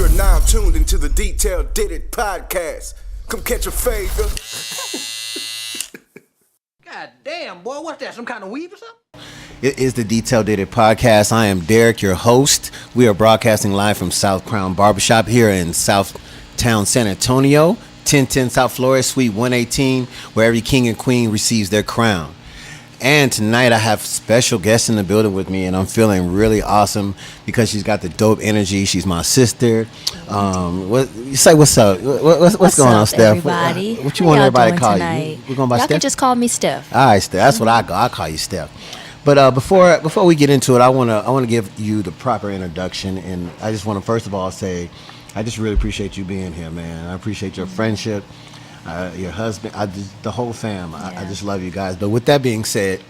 You're now tuned into the Detail Did It podcast. Come catch a fade. God damn, boy, what's that? Some kind of weave or something? It is the Detail Did It podcast. I am Derek, your host. We are broadcasting live from South Crown Barbershop here in Southtown San Antonio, 1010 South Florida, Suite 118, where every king and queen receives their crown. And tonight I have special guests in the building with me, and I'm feeling really awesome because she's got the dope energy. She's my sister. What's up? What's going on, Steph? Everybody? What you want everybody to call tonight? you? We're going by Y'all Steph? can just call me Steph. All right, Steph. That's what I go. I call you Steph. But before we get into it, I wanna give you the proper introduction, and I just want to first of all say, I just really appreciate you being here, man. I appreciate your friendship. Your husband, the whole fam. I just love you guys. But with that being said,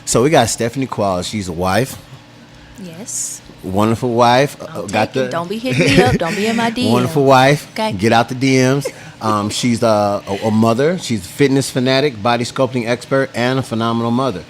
so we got Stephanie Qualls. She's a wife. Yes. Wonderful wife. Don't be hitting me up. Don't be in my DMs. Wonderful wife. Okay. Get out the DMs. She's a mother. She's a fitness fanatic, body sculpting expert, and a phenomenal mother.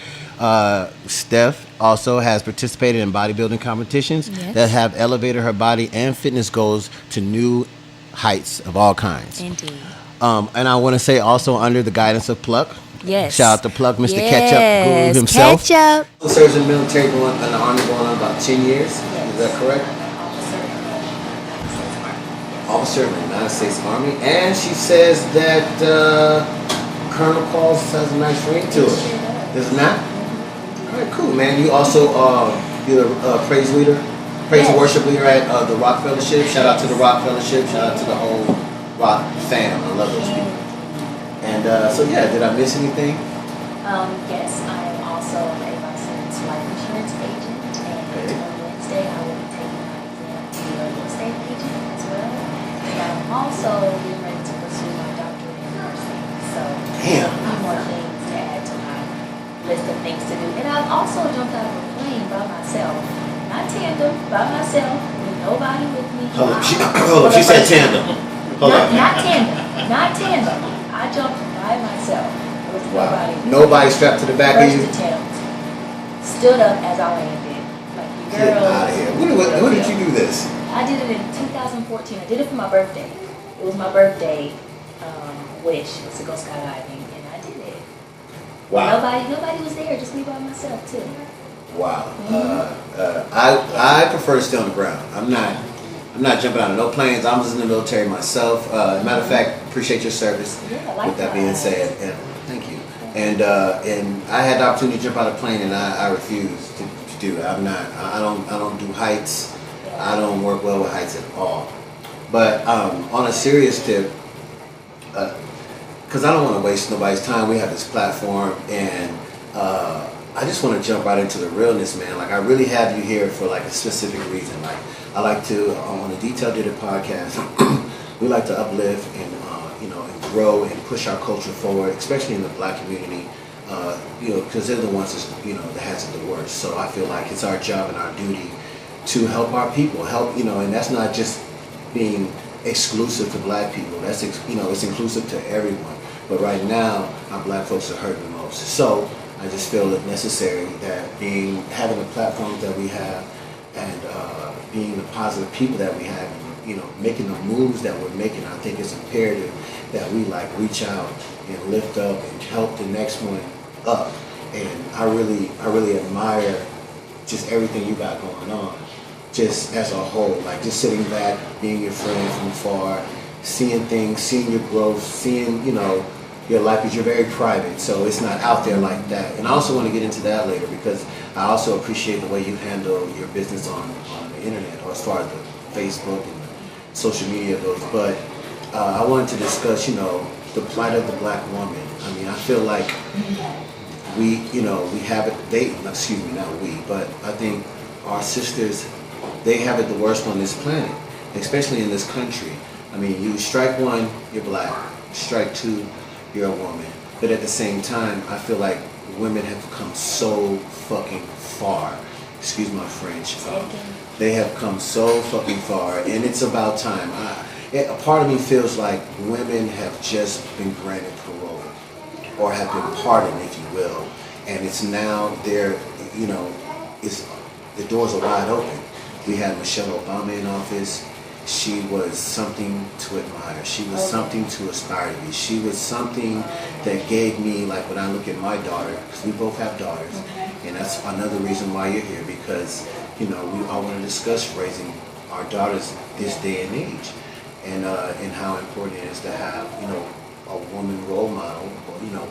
Steph also has participated in bodybuilding competitions that have elevated her body and fitness goals to new heights of all kinds. Indeed. And I want to say also under the guidance of Pluck. Yes. Shout out to Pluck, Mr. Ketchup Guru himself. Ketchup. Serves in the military in the Army going on about 10 years. Is that correct? Officer in the United States Army. And she says that Colonel Qualls has a nice ring to it. Does it not? All right, cool, man. You also you're a praise leader, praise and worship leader at the Rock Fellowship. Shout out to the Rock Fellowship. Shout out to the whole Rock fam. I love those people. And did I miss anything? Yes, I am also a licensed life insurance agent, and on Wednesday I will be taking my exam to be a real estate agent as well. And I'm also getting ready to pursue my doctorate in nursing. So a few more things to add to my list of things to do. And I've also jumped out of a plane by myself, not tandem, by myself, with nobody with me. Hold up. She said tandem. Not tandem. I jumped by myself. There was nobody. Nobody strapped to the back of you? First attempt. Stood up as I landed. Like, you girl. Get out of here. When did you do this? I did it in 2014. I did it for my birthday. It was my birthday wish was to go skydiving, and I did it. Wow. Nobody was there, just me by myself too. Wow. I prefer to stay on the ground. I'm not jumping out of no planes. I was in the military myself. Matter of fact, appreciate your service. Yeah, with that being said, and thank you. And I had the opportunity to jump out of a plane, and I refuse to do it. I don't do heights. I don't work well with heights at all. But on a serious tip, because I don't want to waste nobody's time, we have this platform, and I just want to jump right into the realness, man. Like, I really have you here for like a specific reason. Like, I like to on the Detail Did It podcast. We like to uplift and and grow and push our culture forward, especially in the Black community. Because they're the ones that has it the worst. So I feel like it's our job and our duty to help our people. And that's not just being exclusive to Black people. That's it's inclusive to everyone. But right now, our Black folks are hurting the most. So I just feel it necessary that having the platforms that we have and being the positive people that we have, making the moves that we're making, I think it's imperative that we reach out and lift up and help the next one up. And I really admire just everything you got going on, just as a whole. Like, just sitting back, being your friend from afar, seeing things, seeing your growth, seeing your life, because you're very private, so it's not out there like that. And I also want to get into that later, because I also appreciate the way you handle your business on the internet, or as far as the Facebook and the social media goes. But I wanted to discuss, the plight of the Black woman. I mean, I feel like we have it. Not we, but I think our sisters, they have it the worst on this planet, especially in this country. I mean, you strike one, you're Black. Strike two, you're a woman. But at the same time, I feel like women have come so fucking far. Excuse my French. They have come so fucking far, and it's about time. A part of me feels like women have just been granted parole, or have been pardoned, if you will, and it's now the doors are wide open. We had Michelle Obama in office. She was something to admire. She was something to aspire to be. She was something that gave me, like when I look at my daughter, because we both have daughters, and that's another reason why you're here, because, you know, I want to discuss raising our daughters this day and age, and how important it is to have, you know, a woman role model, or, you know,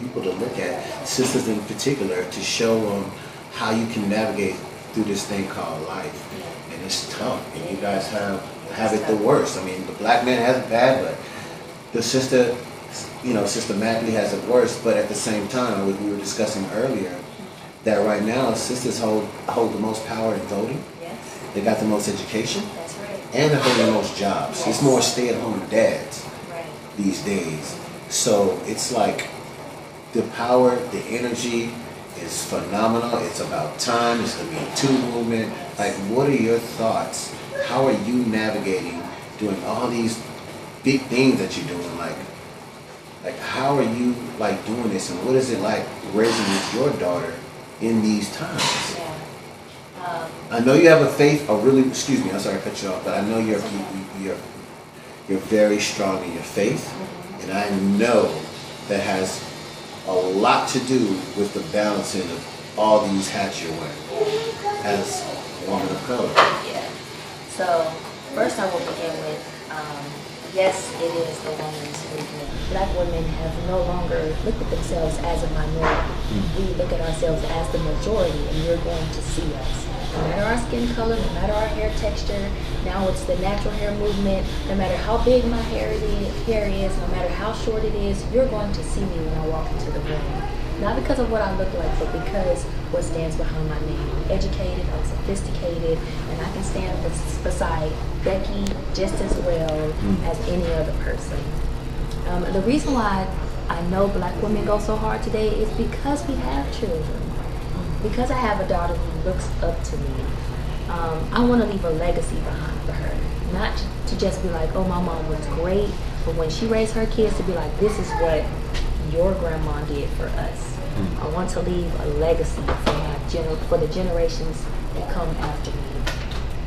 people to look at, sisters in particular, to show them how you can navigate through this thing called life. And it's tough, and you guys have it the worst. I mean, the black man has it bad, but the sister, you know, Sister Madley has it worse. But at the same time, what we were discussing earlier, that right now sisters hold the most power in voting. Yes, They got the most education, that's right. and they're holding the most jobs. It's more stay-at-home dads Right. these days. So it's like the power, the energy is phenomenal. It's about time. It's the Me Too movement. Like, what are your thoughts? How are you navigating doing all these big things that you're doing? Like how are you like doing this, and what is it like raising your daughter in these times? Yeah. I know you have a faith, excuse me, I'm sorry to cut you off, but I know you're very strong in your faith, and I know that has a lot to do with the balancing of all these hats you're wearing as a woman of color. Yeah. So first I will begin with, yes, it is the women's movement. Black women have no longer looked at themselves as a minority. We look at ourselves as the majority, and you're going to see us. No matter our skin color, no matter our hair texture, now it's the natural hair movement. No matter how big my hair is, no matter how short it is, you're going to see me when I walk into the room. Not because of what I look like, but because what stands behind my name. I'm educated, I'm sophisticated, and I can stand beside Becky just as well as any other person. The reason why I know black women go so hard today is because we have children. Because I have a daughter who looks up to me. I want to leave a legacy behind for her. Not to just be like, oh, my mom was great, but when she raised her kids, to be like, this is what your grandma did for us. I want to leave a legacy for the generations that come after me.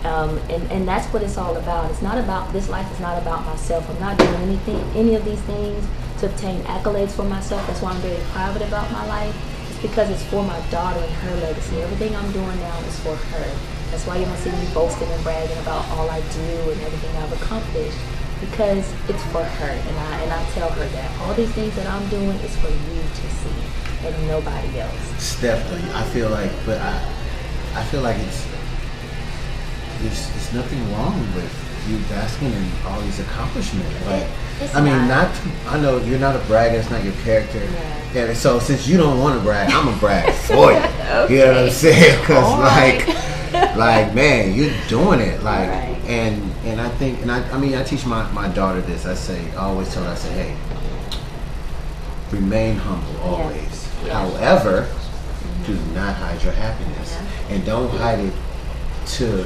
And that's what it's all about. It's not about, this life is not about myself. I'm not doing any of these things to obtain accolades for myself. That's why I'm very private about my life. It's because it's for my daughter and her legacy. Everything I'm doing now is for her. That's why you don't see me boasting and bragging about all I do and everything I've accomplished. Because it's for her, and I tell her that all these things that I'm doing is for you to see, and nobody else. Steph, I feel like, but I feel like there's nothing wrong with you basking in all these accomplishments. Like, It's I mean, not. I know you're not a bragger. It's not your character. Yeah. And so since you don't want to brag, I'm gonna brag for you. Okay. You know what I'm saying? Because All right. like, man, you're doing it. Like, Right. and I think, and I mean, I teach my daughter this. I always tell her, I say, hey, remain humble always. Yeah. However, do not hide your happiness, and don't hide it to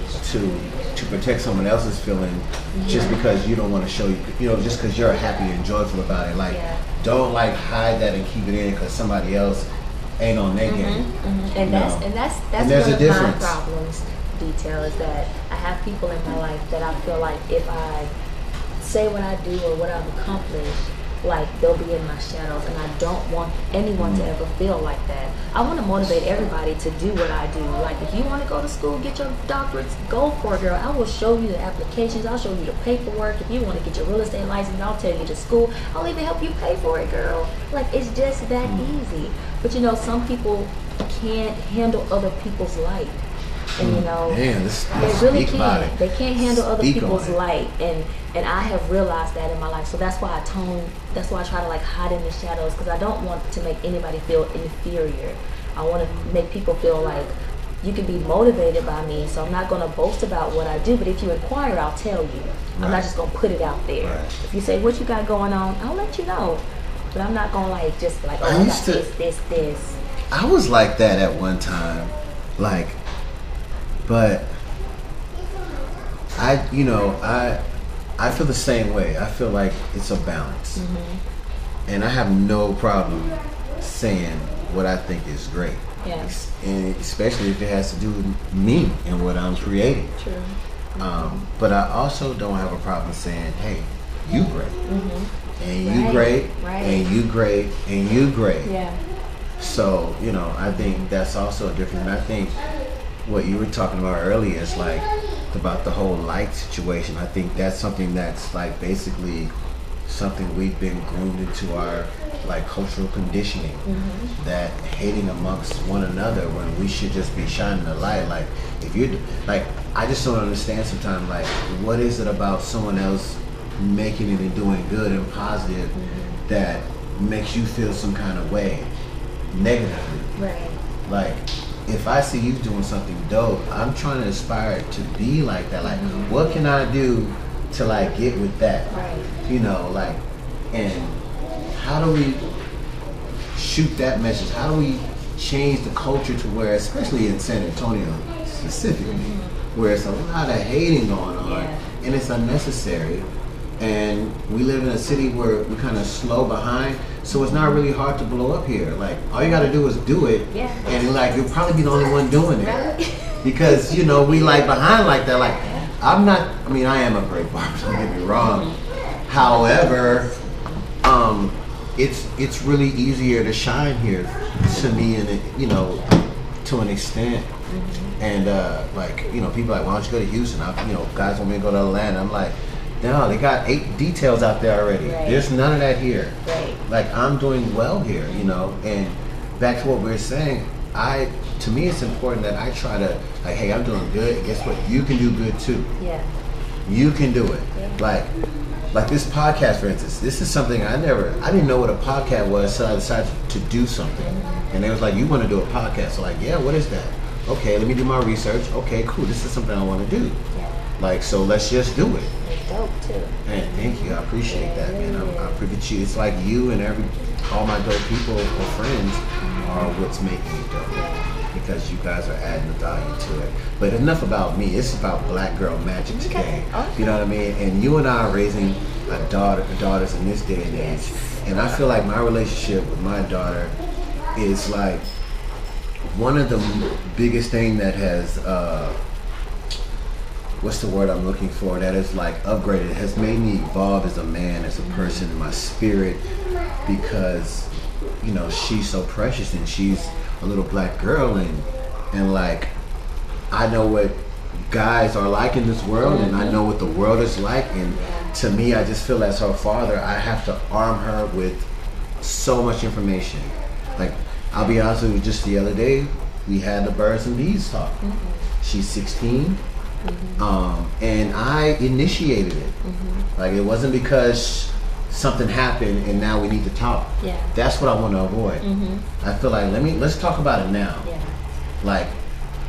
protect someone else's feeling just because you don't want to show just because you're happy and joyful about it. Like, don't like hide that and keep it in because somebody else ain't on their game. And that's there's one a of difference. my problems. Detail is that I have people in my life that I feel like if I say what I do or what I've accomplished, like they'll be in my shadows, and I don't want anyone to ever feel like that. I want to motivate everybody to do what I do. Like, if you want to go to school, get your doctorates, go for it, girl. I will show you the applications. I'll show you the paperwork. If you want to get your real estate license, I'll tell you to school. I'll even help you pay for it, girl. Like, it's just that easy. But some people can't handle other people's light. And Man, they really speak about can't. it. They can't handle other Speak on people's it. light, and I have realized that in my life. So that's why that's why I try to like hide in the shadows, because I don't want to make anybody feel inferior. I want to make people feel like you can be motivated by me. So I'm not going to boast about what I do, but if you inquire, I'll tell you. I'm not just going to put it out there. Right. If you say what you got going on, I'll let you know. But I'm not going to like just like, I oh, I used got to- this. I was like that at one time, but I feel the same way. I feel like it's a balance, and I have no problem saying what I think is great. Yeah. And especially if it has to do with me and what I'm creating. True. But I also don't have a problem saying, hey, you great. And you Right, great, right. and you great, and you great. Yeah. So, I think that's also a difference. And I think what you were talking about earlier is like about the whole like situation. I think that's something that's like basically something we've been groomed into our like cultural conditioning, that hating amongst one another when we should just be shining the light. Like if you're like, I just don't understand sometimes, like what is it about someone else making it and doing good and positive that makes you feel some kind of way negatively? Right. Like if I see you doing something dope, I'm trying to aspire to be like that. Like what can I do to like get with that? Right. Like, and how do we shoot that message? How do we change the culture to where, especially in San Antonio specifically, where it's a lot of hating going on and it's unnecessary, and we live in a city where we kind of slow behind, so it's not really hard to blow up here. Like all you got to do is do it, and like you'll probably be the only one doing it because we like behind like that. Like I am a great barber, don't get me wrong. However, it's really easier to shine here to me, and to an extent. And people are like, why don't you go to Houston? Guys want me to go to Atlanta. I'm like, no, they got 8 details out there already. Right. There's none of that here. Right. Like I'm doing well here, And back to what we were saying, to me it's important that I try to like, hey, I'm doing good. Guess what? You can do good too. Yeah. You can do it. Yeah. Like this podcast, for instance. This is something I didn't know what a podcast was, so I decided to do something. And they was like, you want to do a podcast? So like, yeah, what is that? Okay, let me do my research. Okay, cool. This is something I want to do. Yeah. Like, so let's just do it. It's dope too. Man, thank you. I appreciate that, man. I appreciate you. It's like you and all my dope people or friends are what's making it dope. Because you guys are adding the value to it. But enough about me. It's about Black Girl Magic today. Okay. You know what I mean? And you and I are raising daughters in this day and age. And I feel like my relationship with my daughter is like one of the biggest thing that has what's the word I'm looking for, that is like upgraded, has made me evolve as a man, as a person, in my spirit, because she's so precious and she's a little black girl, and like I know what guys are like in this world, and I know what the world is like, and to me I just feel as her father I have to arm her with so much information. Like I'll be honest with you, just the other day we had the birds and bees talk. She's 16. And I initiated it. Like it wasn't because something happened and now we need to talk. Yeah. That's what I want to avoid. I feel like let's talk about it now. Yeah. Like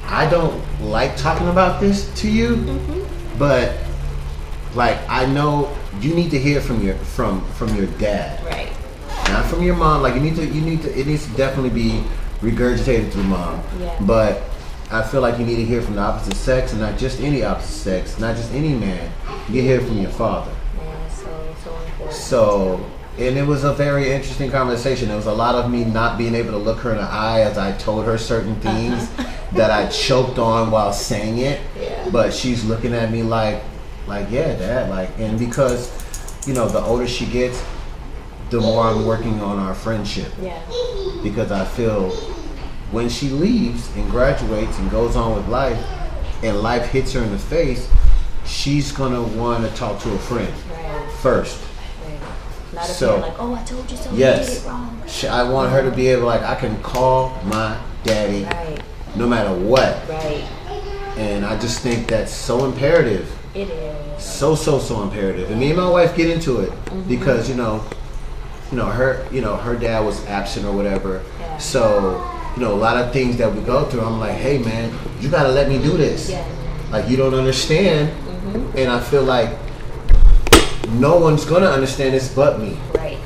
I don't like talking about this to you, but like I know you need to hear from your dad. Right. Not from your mom. Like it needs to definitely be regurgitated to mom. Yeah. But I feel like you need to hear from the opposite sex, and not just any opposite sex, not just any man. You hear from your father. Yeah, so important. So, and it was a very interesting conversation. There was a lot of me not being able to look her in the eye as I told her certain things that I choked on while saying it. Yeah. But she's looking at me like, yeah, Dad, like, and because, the older she gets, the more I'm working on our friendship. Yeah. Because I feel when she leaves and graduates and goes on with life, and life hits her in the face, she's gonna want to talk to a friend first. Right. Not if So- you're like, oh, I told you so. Yes. You did it wrong. I want her to be able, like, I can call my daddy Right. no matter what. Right. And I just think that's so imperative. It is. So imperative. And me and my wife get into it because her dad was absent or whatever. Yeah. So a lot of things that we go through, I'm like, hey man, you gotta let me do this. Yeah. Like you don't understand, and I feel like no one's gonna understand this but me. Right.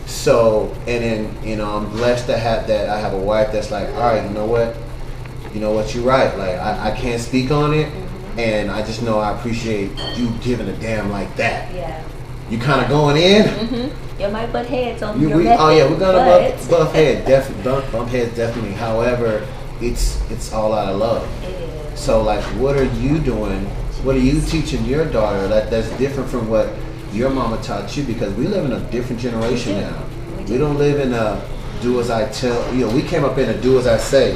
So, and then I'm blessed to have that. I have a wife that's like, all right, you know what, you're right. Like I can't speak on it. And I just know I appreciate you giving a damn like that. Yeah. You kind of going in. You might butt heads on You- your we, method. oh yeah, we're gonna but buff head, definitely bump heads, definitely. However, it's all out of love. It is. So like, what are you doing? What are you teaching your daughter that's different from what your mama taught you? Because we live in a different generation We do. now. We do. We don't live in a do as I tell. You know, we came up in a do as I say.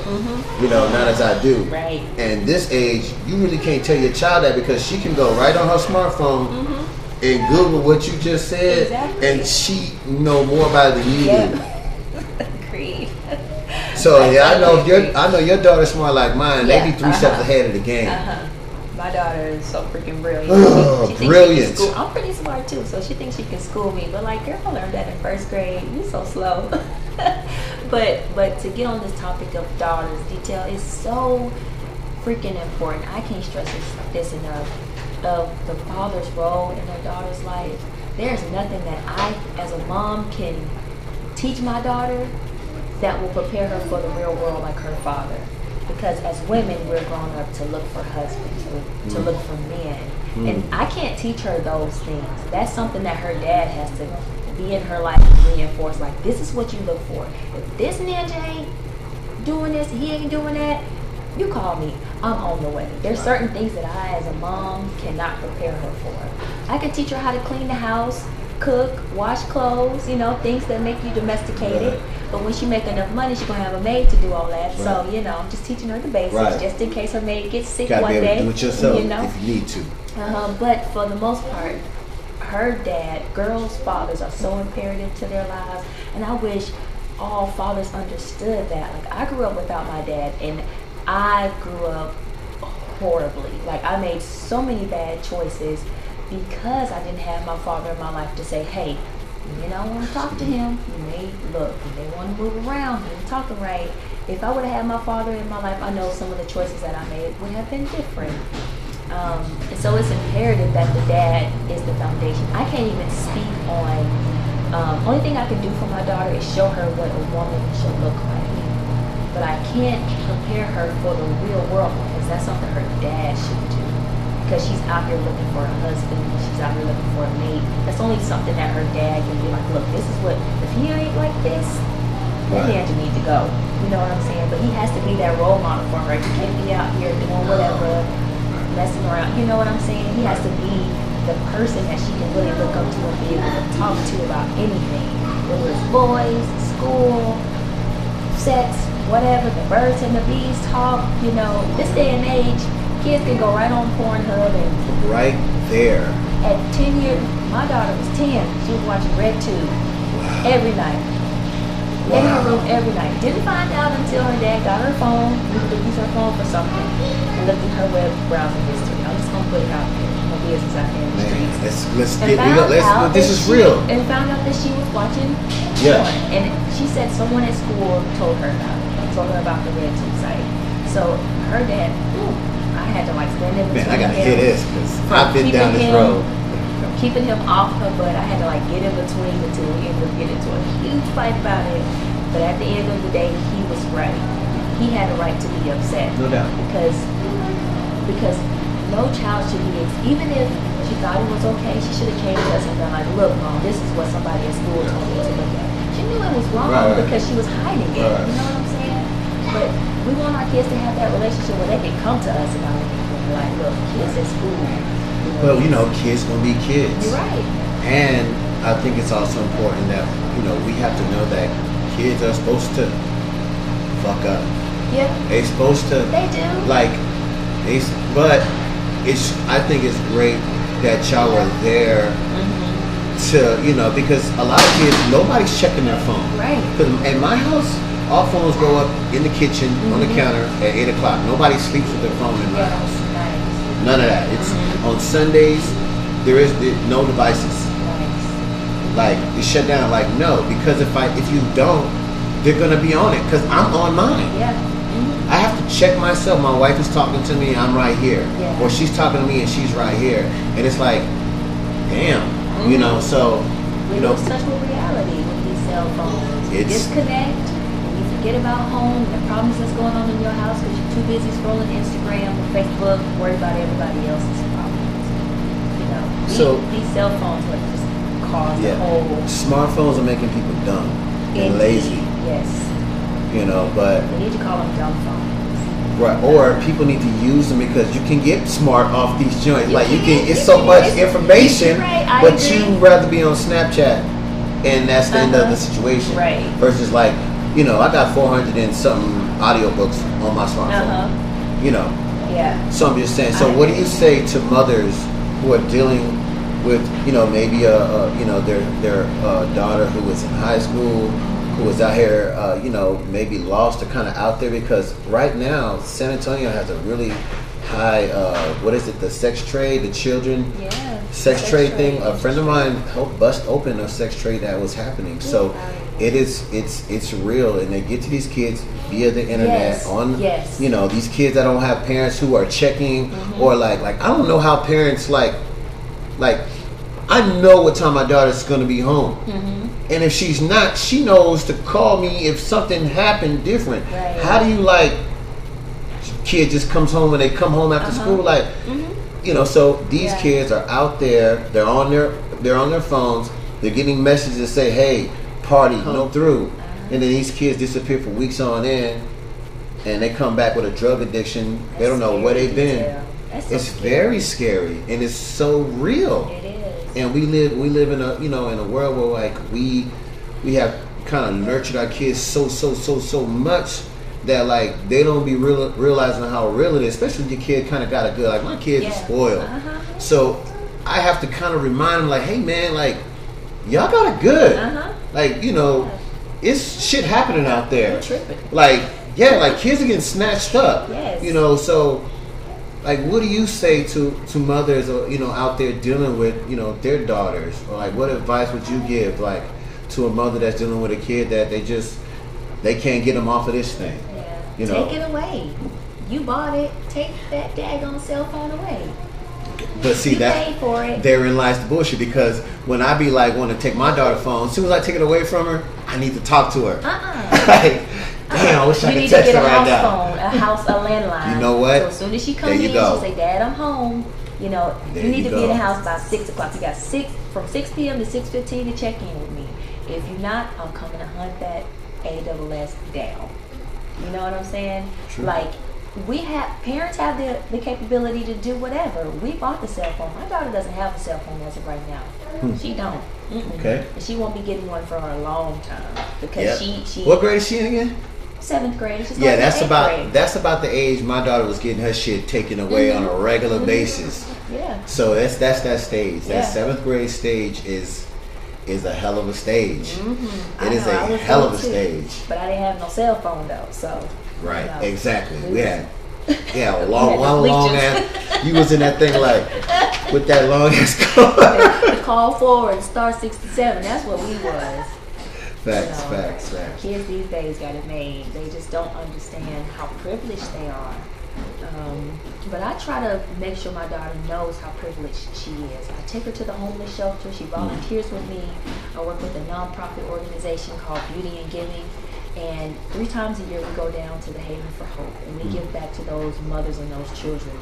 You know, not as I do. Right. And this age, you really can't tell your child that because she can go right on her smartphone and Google what you just said, Exactly. and she know more about it than you do. Yeah. Agreed. So yeah, I know Agreed. I know your daughter's smart like mine. They Yeah, be 3 steps ahead of the game. My daughter is so freaking brilliant. Oh, She thinks she brilliant. can school. I'm pretty smart too, so she thinks she can school me. But like, girl, I learned that in first grade. You so slow. but to get on this topic of daughters, detail is so freaking important. I can't stress this enough. Of the father's role in their daughter's life. There's nothing that I, as a mom, can teach my daughter that will prepare her for the real world like her father. Because as women, we're grown up to look for husbands, to look for men. And I can't teach her those things. That's something that her dad has to be in her life and reinforce. Like, this is what you look for. If this ninja ain't doing this, he ain't doing that, you call me. I'm on the way. There's certain things that I, as a mom, cannot prepare her for. I can teach her how to clean the house, cook, wash clothes, you know, things that make you domesticated. Right. But when she make enough money, she's gonna have a maid to do all that. Right. So, you know, I'm just teaching her the basics, Right. just in case her maid gets sick Gotta one be able day. to do it yourself You know, if you need to. but for the most part, her dad, girls' fathers are so imperative to their lives, and I wish all fathers understood that. Like, I grew up without my dad, and I grew up horribly. Like, I made so many bad choices because I didn't have my father in my life to say, hey, you don't want to talk to him. You may want to move around. He ain't talking right. If I would have had my father in my life, I know some of the choices that I made would have been different. And so it's imperative that the dad is the foundation. I can't even speak on, only thing I can do for my daughter is show her what a woman should look like. But I can't prepare her for the real world because that's something her dad should do. Because she's out here looking for a husband, she's out here looking for a mate. That's only something that her dad can be like, look, this is what, if he ain't like this, that Right. man need to go. You know what I'm saying? But he has to be that role model for her. He can't be out here doing whatever, messing around. You know what I'm saying? He has to be the person that she can really look up to and be able to talk to about anything. Whether it's boys, school, sex, whatever, the birds and the bees talk. You know, this day and age, kids can go right on Pornhub and Right there. at 10 years, my daughter was 10. She was watching RedTube every night. In her room every night. Didn't find out until her dad got her phone, needed to use her phone for something, and looked at her web browsing history. I'm just gonna put it out there. My business out there in the Man, streets. let's And get found out this that is she- real. And found out that she was watching Yeah. porn. And she said someone at school told her about it. And told her about the RedTube site. So her dad, I had to like stand in between Man, I gotta him hear this because from I've been down this keeping road. keeping him off her butt. I had to like get in between the two. We ended up getting into a huge fight about it. But at the end of the day, he was right. He had a right to be upset. No doubt. Because no child should be, even if she thought it was okay, she should have came to us and been like, look, Mom, this is what somebody at school told me to look at. She knew it was wrong Right. because she was hiding it. Right. You know what I'm saying? But we want our kids to have that relationship where they can come to us about it. Like, look, kids at school. Well, you know, kids gonna be kids. You're right. And I think it's also important that, you know, we have to know that kids are supposed to fuck up. Yeah, They supposed to they do. like but I think it's great that y'all are there to, you know, because a lot of kids, nobody's checking their phone. Right. 'Cause in my house, all phones go up in the kitchen on the counter at 8 o'clock. Nobody sleeps with their phone in my Yeah, house. nice. None of that. It's on Sundays. There is no devices. Nice. Like it's shut down. Like no, because if you don't, they're gonna be on it. Cause I'm on mine. Yeah. I have to check myself. My wife is talking to me, I'm right here. Yeah. Or she's talking to me and she's right here. And it's like, damn, you know, so, We you know, lose touch with reality with these cell phones. You It's- disconnect, and you forget about home and the problems that's going on in your house because you're too busy scrolling Instagram or Facebook, worried about everybody else's problems. You know, So- these cell phones are just caused the whole Smartphones are making people dumb and lazy. Yes. You know, but We need to call them dumb phones. right, or people need to use them because you can get smart off these joints. Like you can, it's You so can. much It's- information, right, I but agree. you rather be on Snapchat, and that's the end of the situation. Right. Versus like, you know, I got 400 and something audiobooks on my smartphone. You know, Yeah. so I'm just saying. I So what do agree. you say to mothers who are dealing with, you know, maybe you know, their daughter who was in high school, who was out here, you know, maybe lost or kind of out there, because right now San Antonio has a really high, what is it, the sex trade, the children Yeah. sex trade thing. A friend of mine helped bust open a sex trade that was happening. So it's real, and they get to these kids via the internet Yes. you know, these kids that don't have parents who are checking or like I don't know how parents like I know what time my daughter's going to be home. And if she's not, she knows to call me if something happened different. Right. How do you like kid just comes home and they come home after school like you know, so these kids are out there, they're on their phones, they're getting messages that say, hey, party, no through. And then these kids disappear for weeks on end, and they come back with a drug addiction. They don't know where they've been. That's so It's scary. very scary, and it's so real. It is. And we live in a, you know, in a world where like we have kind of nurtured our kids so much that like they don't be realizing how real it is, especially if your kid kind of got a good, like my kids are spoiled. So I have to kind of remind them like, hey man, like y'all got it good. Like, you know, it's shit happening out there. You're tripping. Like, yeah, like kids are getting snatched up. Yes. You know, so like what do you say to mothers, or you know, out there dealing with, you know, their daughters, or like what advice would you give like to a mother that's dealing with a kid that they can't get them off of this thing? Yeah. You know. Take it away. You bought it. Take that daggone cell phone away. But see, You that paid for it. therein lies the bullshit, because when I be like want to take my daughter's phone, as soon as I take it away from her, I need to talk to her. Like, damn, I wish I You could need to text get her a right house now. phone, a landline. You know what? So as soon as she comes There you in, go. she'll say, Dad, I'm home. You know, There you need you to be in the go. house by 6 o'clock. You got from 6 p.m. to 6:15 to check in with me. If you're not, I'm coming to hunt that ASS down. You know what I'm saying? True. Like, parents have the capability to do whatever. We bought the cell phone. My daughter doesn't have a cell phone as of right now. She don't. Okay. And she won't be getting one for a long time because she What grade is she in again? 7th grade. She's Yeah, going to that's about the age my daughter was getting her shit taken away on a regular basis. Yeah. So that's that stage. Yeah. That 7th grade stage is a hell of a stage. I It is know, I a was hell of a there too. stage. But I didn't have no cell phone though, so. Right, you know, exactly. we We was- had a long We had the long bleachers. ass. You was in that thing like with that long ass car. the call forward, star 67. That's what we was. Facts, You know, facts, facts. Kids these days got it made. They just don't understand how privileged they are. But I try to make sure my daughter knows how privileged she is. I take her to the homeless shelter. She volunteers with me. I work with a nonprofit organization called Beauty and Giving. And 3 times a year we go down to the Haven for Hope and we give back to those mothers and those children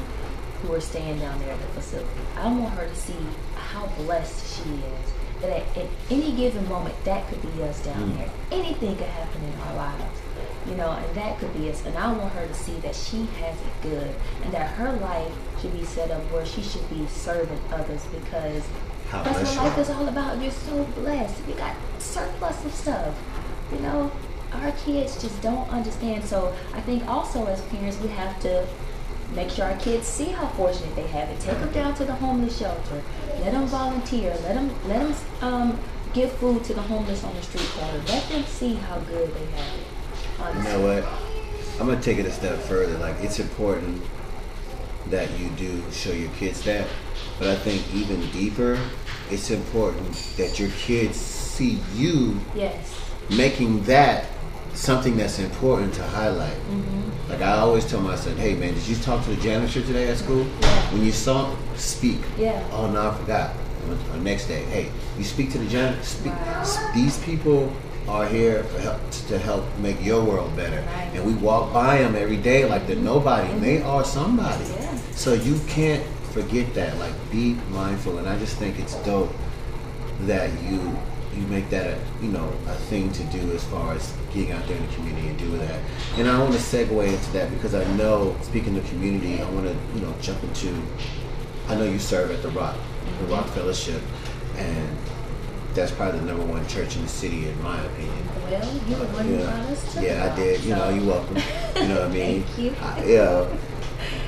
who are staying down there at the facility. I want her to see how blessed she is. That at any given moment, that could be us down there. Anything could happen in our lives, you know, and that could be us. And I want her to see that she has it good and that her life should be set up where she should be serving others, because How that's blessed what you life are. is all about. You're so blessed. You got surplus of stuff, you know. Our kids just don't understand. So I think also as parents, we have to make sure our kids see how fortunate they have it. Take them down to the homeless shelter. Let them volunteer. Let them give food to the homeless on the street corner. Let them see how good they have it. You Honestly. know what? I'm gonna take it a step further. Like, it's important that you do show your kids that, but I think even deeper, it's important that your kids see you Yes. making that something that's important to highlight. Like, I always tell my son, hey man, did you talk to the janitor today at school? Yeah. When you saw him, speak. Yeah. Oh no, I forgot. Or next day, hey, you speak to the janitor. Speak. Right. These people are here to help make your world better. Right. And we walk by them every day like they're nobody, and they are somebody. Yeah. So you can't forget that. Like, be mindful. And I just think it's dope that you make that a thing to do as far as getting out there in the community and doing that. And I want to segue into that because I know, speaking of community, I want to jump into. I know you serve at the Rock Fellowship, and that's probably the number one church in the city, in my opinion. Well, you were one who brought us to Yeah, I did. You're welcome. You know what I mean? Thank you.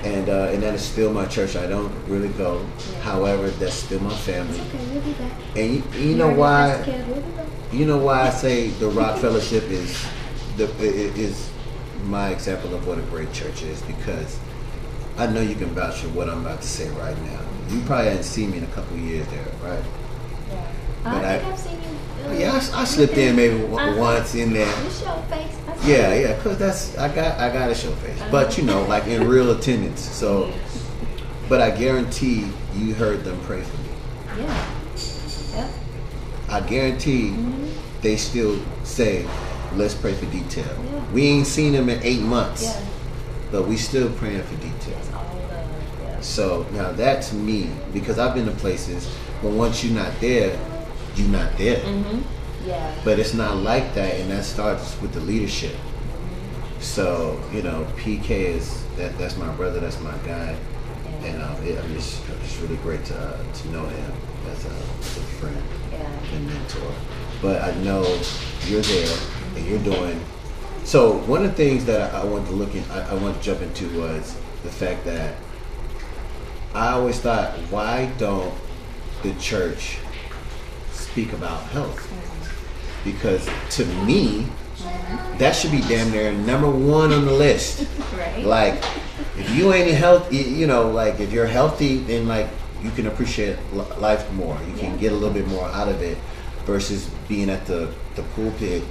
And that is still my church. I don't really go. Yeah. However, that's still my family. Okay, we'll be back. And you know why? We'll be back. You know why I say the Rock Fellowship is my example of what a great church is, because I know you can vouch for what I'm about to say right now. You probably hadn't seen me in a couple of years there, right? Yeah. But I think I've seen you. Yeah, I slipped in maybe once in there. You show face. I see Yeah, you. yeah, cause I got to show face, but like in real attendance. So, but I guarantee you heard them pray for me. Yeah. Yep. I guarantee they still say, "Let's pray for detail." Yeah. We ain't seen them in 8 months, Yeah. but we still praying for detail. It's all love. Yeah. So now that's me, because I've been to places, but once you're not there, you're not there. Yeah. But it's not like that, and that starts with the leadership. So PK is that's my brother, that's my guy, and it's really great to know him as a friend and mentor. But I know you're there and you're doing. So one of the things that I want to jump into was the fact that I always thought, why don't the church speak about health? Because to me, that should be damn near number one on the list. Right. Like, if you ain't healthy, like if you're healthy, then like you can appreciate life more. You can get a little bit more out of it versus being at the pulpit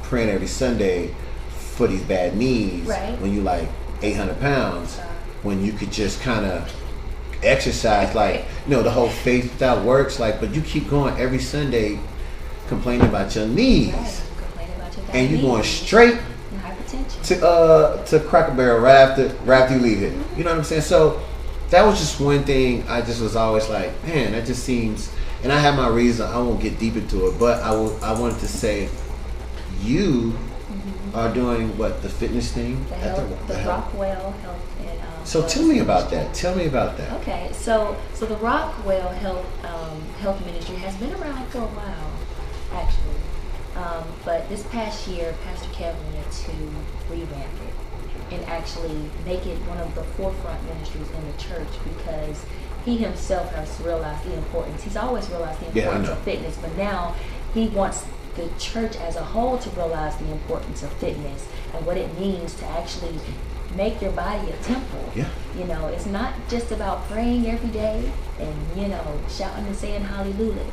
praying every Sunday for these bad knees when you like 800 pounds, when you could just kind of exercise, like, the whole faith without works, like, but you keep going every Sunday complaining about your knees. Right. Complaining about your And you diabetes going straight and hypertension. to Cracker Barrel right after you leave it. You know what I'm saying? So that was just one thing. I just was always like, man, that just seems. And I have my reason. I won't get deep into it, but I wanted to say, you are doing what, the fitness thing The at health, the health. Rockwell Health and So tell me about that. Tell me about that. Okay, so the Rockwell Health Ministry has been around for a while, actually. But this past year, Pastor Kevin wanted to revamp it and actually make it one of the forefront ministries in the church, because he himself has realized the importance. He's always realized the importance of fitness, but now he wants the church as a whole to realize the importance of fitness and what it means to actually make your body a temple. Yeah. It's not just about praying every day and, shouting and saying hallelujah.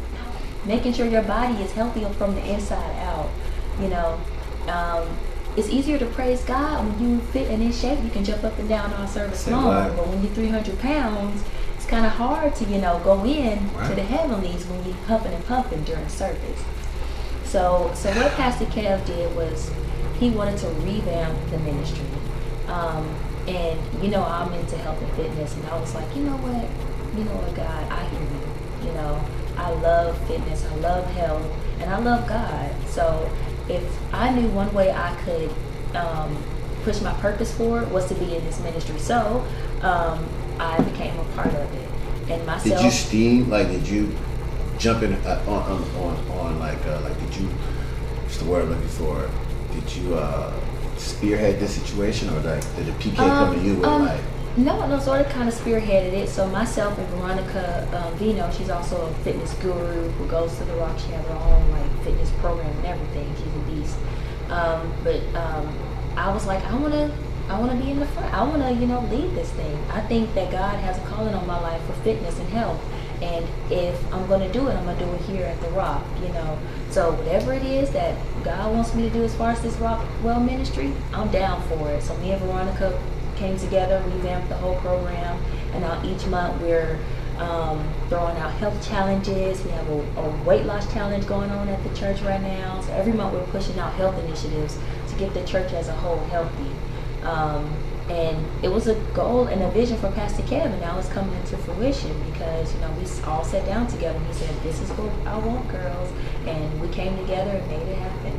Making sure your body is healthy from the inside out. It's easier to praise God when you fit and in shape. You can jump up and down all service long. But when you're 300 pounds, it's kind of hard to, go in to the heavenlies when you're huffing and puffing during service. So what Pastor Kev did was he wanted to revamp the ministry. And I'm into health and fitness, and I was like, you know what, God, I hear you. I love fitness, I love health, and I love God. So if I knew one way I could push my purpose forward was to be in this ministry, so I became a part of it. And myself. Did you steam? Like, did you jump in on like did you? What's the word I'm looking for? Did you spearhead this situation, or like did the PK come to you with like? No, sort of kind of spearheaded it. So myself and Veronica Vino, she's also a fitness guru who goes to the Rock. She has her own like fitness program and everything. She's a beast. But I was like, I want to be in the front. I want to, lead this thing. I think that God has a calling on my life for fitness and health. And if I'm going to do it, I'm going to do it here at the Rock, So whatever it is that God wants me to do as far as this Rockwell ministry, I'm down for it. So me and Veronica came together, revamped the whole program, and now each month we're throwing out health challenges. We have a weight loss challenge going on at the church right now. So every month we're pushing out health initiatives to get the church as a whole healthy. And it was a goal and a vision for Pastor Kevin. Now it's coming into fruition because, you know, we all sat down together and he said, this is what I want, girls. And we came together and made it happen.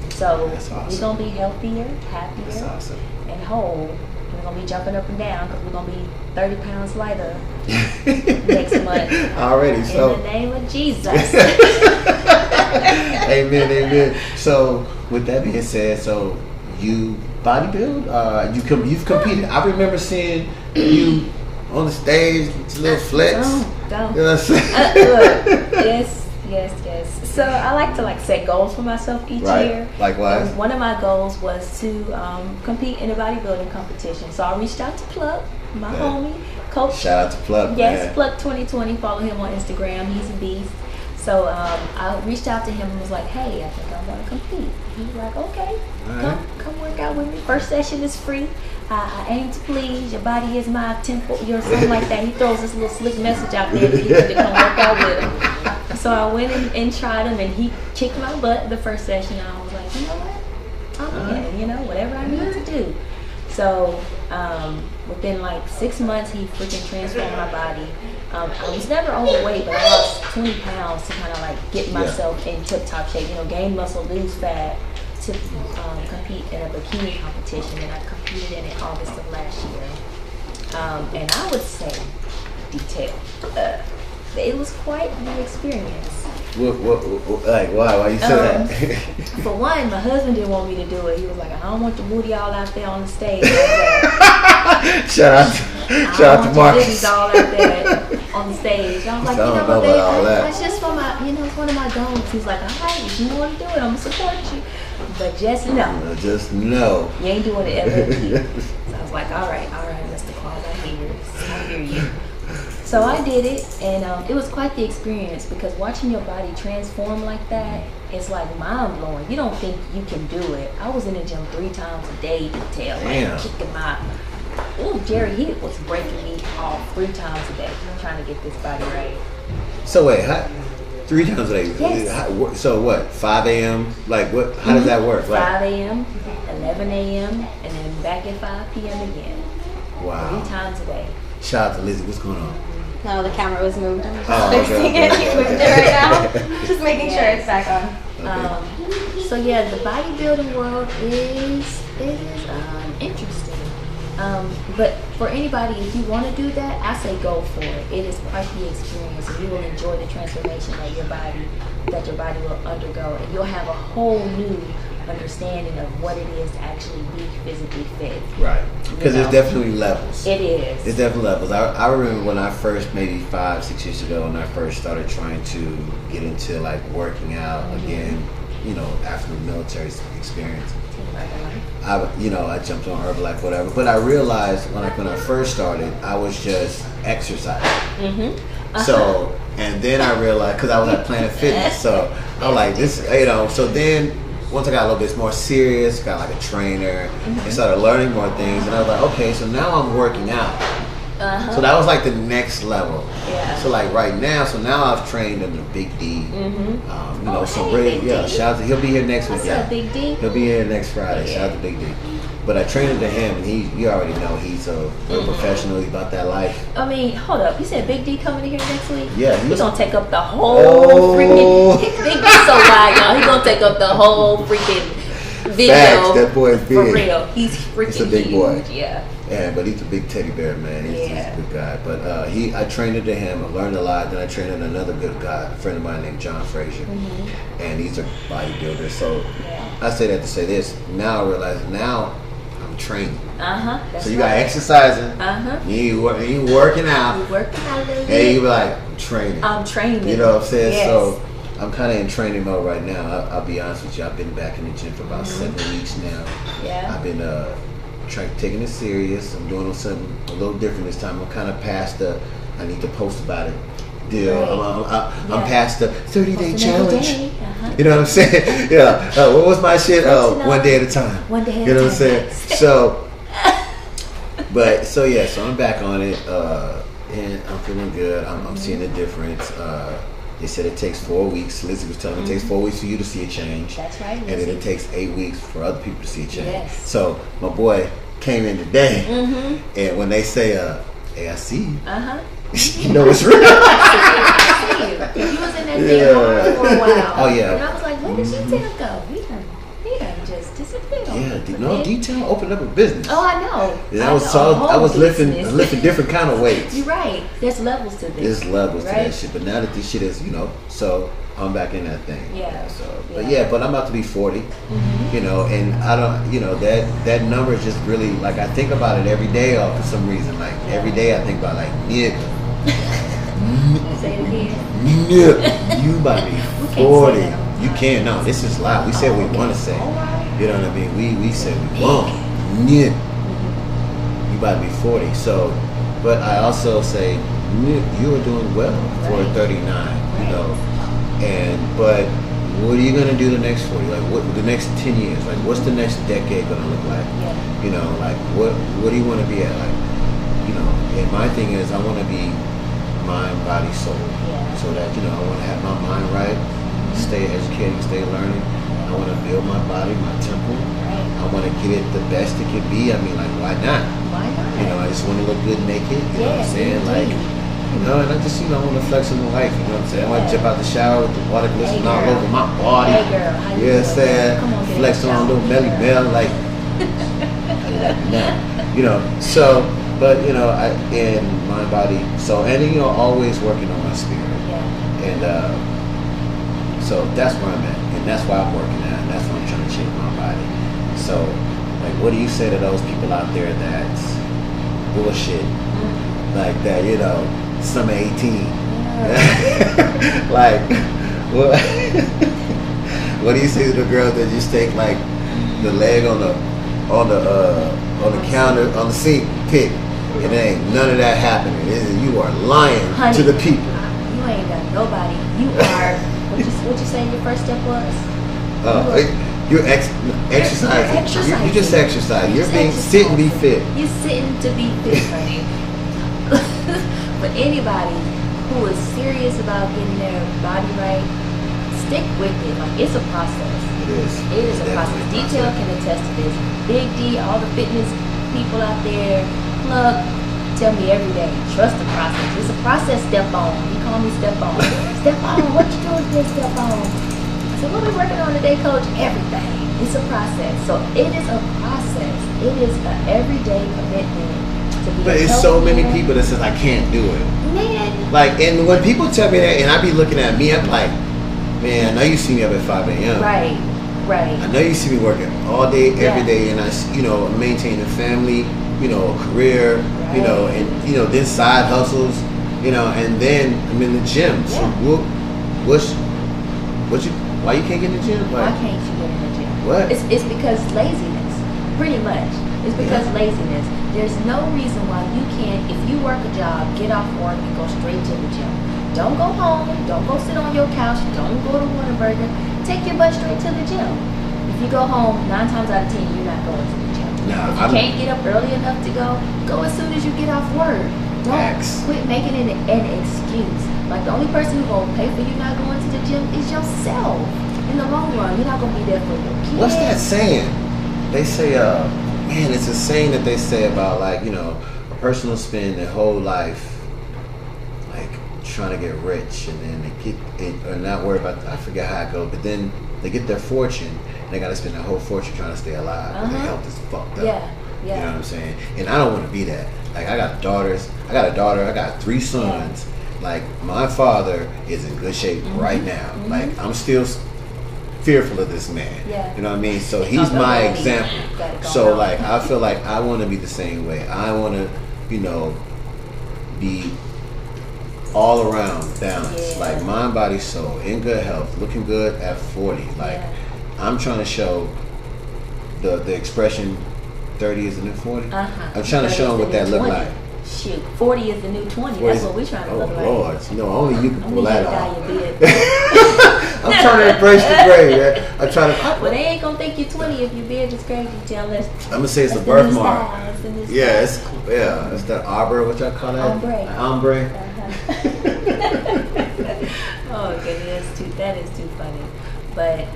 So That's awesome. we're going to be healthier, happier, That's awesome. and whole. We're going to be jumping up and down because we're going to be 30 pounds lighter next month. Already, so. In the name of Jesus. Amen. So, with that being said, so you bodybuild? You've competed. I remember seeing you on the stage with your little flex. Don't. You know what I'm saying? Look, yes. So I like to set goals for myself each year. Likewise. And one of my goals was to compete in a bodybuilding competition. So I reached out to Pluck, my homie, coach. Shout out to Pluck. Yes, man. Pluck 2020. Follow him on Instagram. He's a beast. So I reached out to him and was like, hey, I think I want to compete. He was like, okay, come work out with me. First session is free. I aim to please. Your body is my temple. Or something like that. He throws this little slick message out there to people to come work out with him. So I went and tried him, and he kicked my butt the first session. And I was like, you know what? I'm in, whatever I need to do. So within 6 months, he freaking transformed my body. I was never overweight, but I lost 20 pounds to kind of get myself in tip-top shape. Gain muscle, lose fat to compete in a bikini competition, and I competed in it August of last year. And I would say, it was quite the experience. Why you say that? For one, my husband didn't want me to do it. He was like, I don't want your booty all out there on the stage like that. Shout out to Marcus. All out there on the stage. I was like, All babe, that. that's just for my, it's one of my goals. He's like, all right, if you want to do it, I'm going to support you. But just know. Just know. You ain't doing it ever again. So I was like, all right, Mr. Claus, I hear you. So I did it, and it was quite the experience because watching your body transform like that, it's mind-blowing. You don't think you can do it. I was in the gym 3 times a day, kicking my... Ooh, Jerry, he was breaking me off 3 times a day trying to get this body right. So wait, 3 times a day? Yes. So what, 5 a.m.? How does that work? 5 a.m., 11 a.m., and then back at 5 p.m. again. Wow. 3 times a day. Shout out to Lizzie. What's going on? No, the camera was moved. I'm just Okay. fixing it. You moved it right now. Just making sure it's back on. So yeah, the bodybuilding world is interesting. But for anybody, if you want to do that, I say go for it. It is quite the experience, and you will enjoy the transformation that your body will undergo, and you'll have a whole new understanding of what it is to actually be physically fit. Right. Because there's definitely levels. It is. It's definitely levels. I remember when I first, maybe 5-6 years ago, when I first started trying to get into working out again, after the military experience. I jumped on Herbalife, whatever. But I realized when I first started, I was just exercising. So, and then I realized, because I was at Planet Fitness, so I was like, this, so then once I got a little bit more serious, got a trainer, and started learning more things, and I was like, okay, so now I'm working out. So that was the next level. Yeah. So right now, I've trained under Big D. Big D. Shout out to, he'll be here next week. What's up, Big D? He'll be here next Friday. Yeah. Shout out to Big D. But I trained under him, and you already know he's a professional. He's about that life. I mean, hold up. You said Big D coming in here next week? Yeah. He's going to take up the whole freaking... Big D's so wide, y'all. He's going to take up the whole freaking video. Facts, that boy's big. For real. He's freaking He's a big boy. Yeah. Yeah, but he's a big teddy bear, man. He's a good guy. But I trained under him. I learned a lot. Then I trained under another good guy, a friend of mine named John Frazier. And he's a bodybuilder. So I say that to say this. Now I realize I'm training. That's so you got exercising. You working out. You working out a little bit. And you be like, I'm training. I'm training. You know what I'm saying? Yes. So I'm kind of in training mode right now. I'll be honest with you. I've been back in the gym for about 7 weeks now. Yeah. I've been taking it serious. I'm doing something a little different this time. I'm kind of past the I need to post about it deal. Right. I'm past the 30-day challenge. Uh-huh. You know what I'm saying? Yeah. What was my shit? One day at a time. One day at a time. You know what I'm saying? So I'm back on it, and I'm feeling good. I'm seeing a difference. They said it takes 4 weeks. Lizzie was telling me it takes 4 weeks for you to see a change. That's right, And then it takes 8 weeks for other people to see a change. Yes. So my boy, came in today, Mm-hmm. and when they say, "Hey, I see you," Uh-huh. you know it's real. I see you. 'Cause you was in that Yeah. thing hard for a while. Oh, yeah. And I was like, where did she go? He done just disappeared. Yeah, But no, then- detail opened up a business. Oh, I know. And I I was know. so A whole I was lifting business. different kind of weights. You're right. There's levels to this. There's levels to right? that shit, but now that this shit is, so I'm back in that thing. Yeah. So, but Yeah. yeah, but I'm about to be 40. And I don't, that number is just really like I think about it every day, or for some reason, like every day I think about like nigga, Say it again. nigga, you about to be We can't say 40. that on You time. can't. No, this is loud. We said Oh, we okay. want to say. All right. You know what I mean? We said we want. Nigga, you about to be 40. So, but I also say you are doing well for Right. 39. You know, but what are you gonna do the next 40? Like what the next 10 years? Like what's the next decade gonna look like? Yeah. You know, like what do you want to be at? Like, and my thing is I want to be mind, body, soul. Yeah. So that I want to have my mind right, stay educating, stay learning. I want to build my body, my temple. Right. I want to get it the best it can be. I mean, like why not? Why not? I just want to look good naked. You know what I'm saying? Like. And I just, I want to flex in my life, you know what I'm saying? I want to jump out the shower with the water glistening all girl. over my body. Hey, girl. How you You know what I'm doing? saying? Come on, get Flex in the on a little shower. belly bell, like, nah. So, but, in my body, so, and, always working on my spirit. Yeah. And, so that's where I'm at, and that's why I'm working at, and that's why I'm trying to change my body. So, like, what do you say to those people out there that's bullshit, like that, summer 18? Like, what do you say to the girls that just take like the leg on the counter on the sink pick, and it ain't none of that happening? You are lying Honey, to the people. You ain't got nobody. You are. What you say your first step was? You're exercising. You just exercise. You're being sit and be fit. You're sitting to be fit, honey. But anybody who is serious about getting their body right, stick with it. Like it's a process. It is. It is a process. Definitely a Detail process. can attest to this. Big D, all the fitness people out there, plug, tell me every day. Trust the process. It's a process. Step on. He call me Step on. Step on. What you doing today? Step on. I said, what we working on today, coach? Everything. It's a process. So it is a process. It is an everyday commitment to be. But a it's so many healthier people that says I can't do it. man. Like, and when people tell me that, and I be looking at me, I'm like, man, I know you see me up at 5 a.m. Right. Right. I know you see me working all day, every Yeah. day, and I, maintain a family, a career, Right. and then side hustles, and then I'm in the gym. So why you can't get in the gym? Why Like, can't you get in the gym? What? It's because laziness. Pretty much. It's because laziness. There's no reason why you can't, if you work a job, get off work and go straight to the gym. Don't go home. Don't go sit on your couch. Don't go to Whataburger. Take your butt straight to the gym. If you go home, 9 times out of 10, you're not going to the gym. Nah, If you can't get up early enough to go as soon as you get off work. Don't Facts. quit making it an excuse. Like the only person who's gonna pay for you not going to the gym is yourself. In the long run, you're not gonna be there for your kids. what's that saying? They say, man, it's a saying that they say about like, a person will spend their whole life like trying to get rich, and then they get it, or not worry about. I forget how it goes, but then they get their fortune, and they got to spend their whole fortune trying to stay alive. But their health is fucked up. Yeah, yeah. You know what I'm saying? And I don't want to be that. Like I got daughters. I got a daughter. I got 3 sons. Like my father is in good shape right now. Like I'm still fearful of this man. Yeah. You know what I mean? So It's he's not the my way. example. Gotta go So out. like I feel like I want to be the same way. I want to, be all around balanced. Yeah. Like mind, body, soul, in good health, looking good at 40. Like I'm trying to show the expression 30 is the new 40. I'm trying to show them what that look like. Shoot, 40 is the new 20. That's what we're trying to look like. Oh Lord, only you can I'm pull gonna that dye off. your beard. I'm trying to embrace the gray, man. I'm trying to. Well, they ain't gonna think you're 20 if your beard is crazy. Tell us. I'm gonna say it's a That's the new birthmark. style. That's the new Yeah, style. it's that arbor. What y'all call that? Ombre. Ombre. Oh goodness, that is too funny. But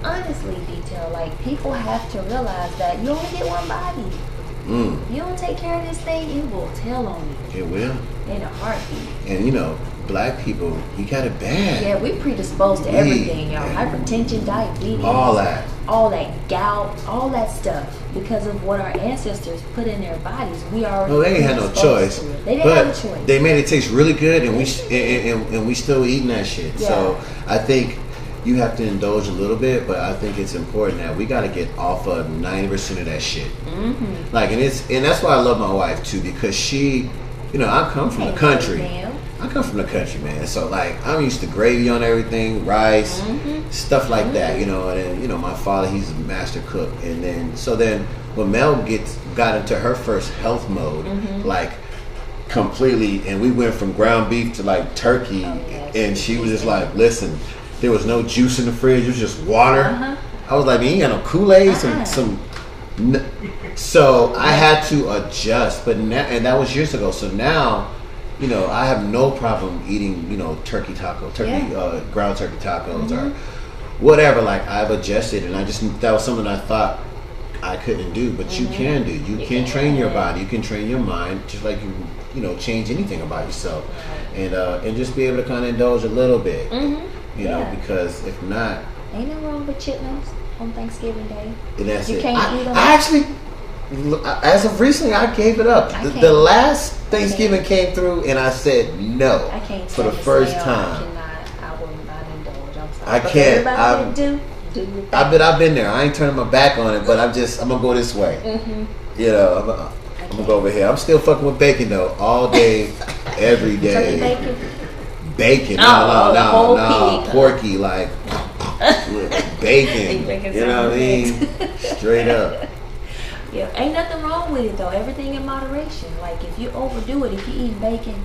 honestly, detail, like people have to realize that you only get one body. Mm. You don't take care of this thing, it will tell on you It will. in a heartbeat. And you know, black people, we got it bad. Yeah, we predisposed to everything, y'all. Hypertension, diabetes, All that. gout, all that stuff. Because of what our ancestors put in their bodies, we already. No, they ain't had no predisposed choice. to it. They didn't But have a choice. they made it taste really good, and we still eating that shit. Yeah. So I think you have to indulge a little bit, but I think it's important that we got to get off of 90% of that shit. Mm-hmm. Like, and that's why I love my wife too, because she, you know, I come from the country. Ma'am. I come from the country, man. So like, I'm used to gravy on everything, rice, stuff like that, you know. And then, you know, my father, he's a master cook, and then when Mel got into her first health mode, like completely, and we went from ground beef to like turkey, and she was just like, listen, there was no juice in the fridge, it was just water. I was like, man, you ain't got no Kool-Aid, so I had to adjust, but now, and that was years ago. So now, you know, I have no problem eating, you know, ground turkey tacos or whatever. Like, I've adjusted, and that was something I thought I couldn't do, but you can do. You can train your body, you can train your mind, just like you know, change anything about yourself, and just be able to kind of indulge a little bit, you know, because if not, Ain't nothing wrong with chitlins on Thanksgiving Day. and that's You it. can't eat them. I actually, as of recently, I gave it up. I The can't. last Thanksgiving came through, and I said no I can't for the stand first smell. time. I will not indulge. I'm sorry. I But can't. everybody do your thing. I've been there. I ain't turning my back on it, but I'm gonna go this way. You know, I'm gonna go over here. I'm still fucking with bacon though, all day, every Turkey day. bacon. Bacon, Oh, the whole no, pig. porky, like bacon. Bacon You know what I mean? Straight up. Yeah, ain't nothing wrong with it though. Everything in moderation. Like if you overdo it, if you eat bacon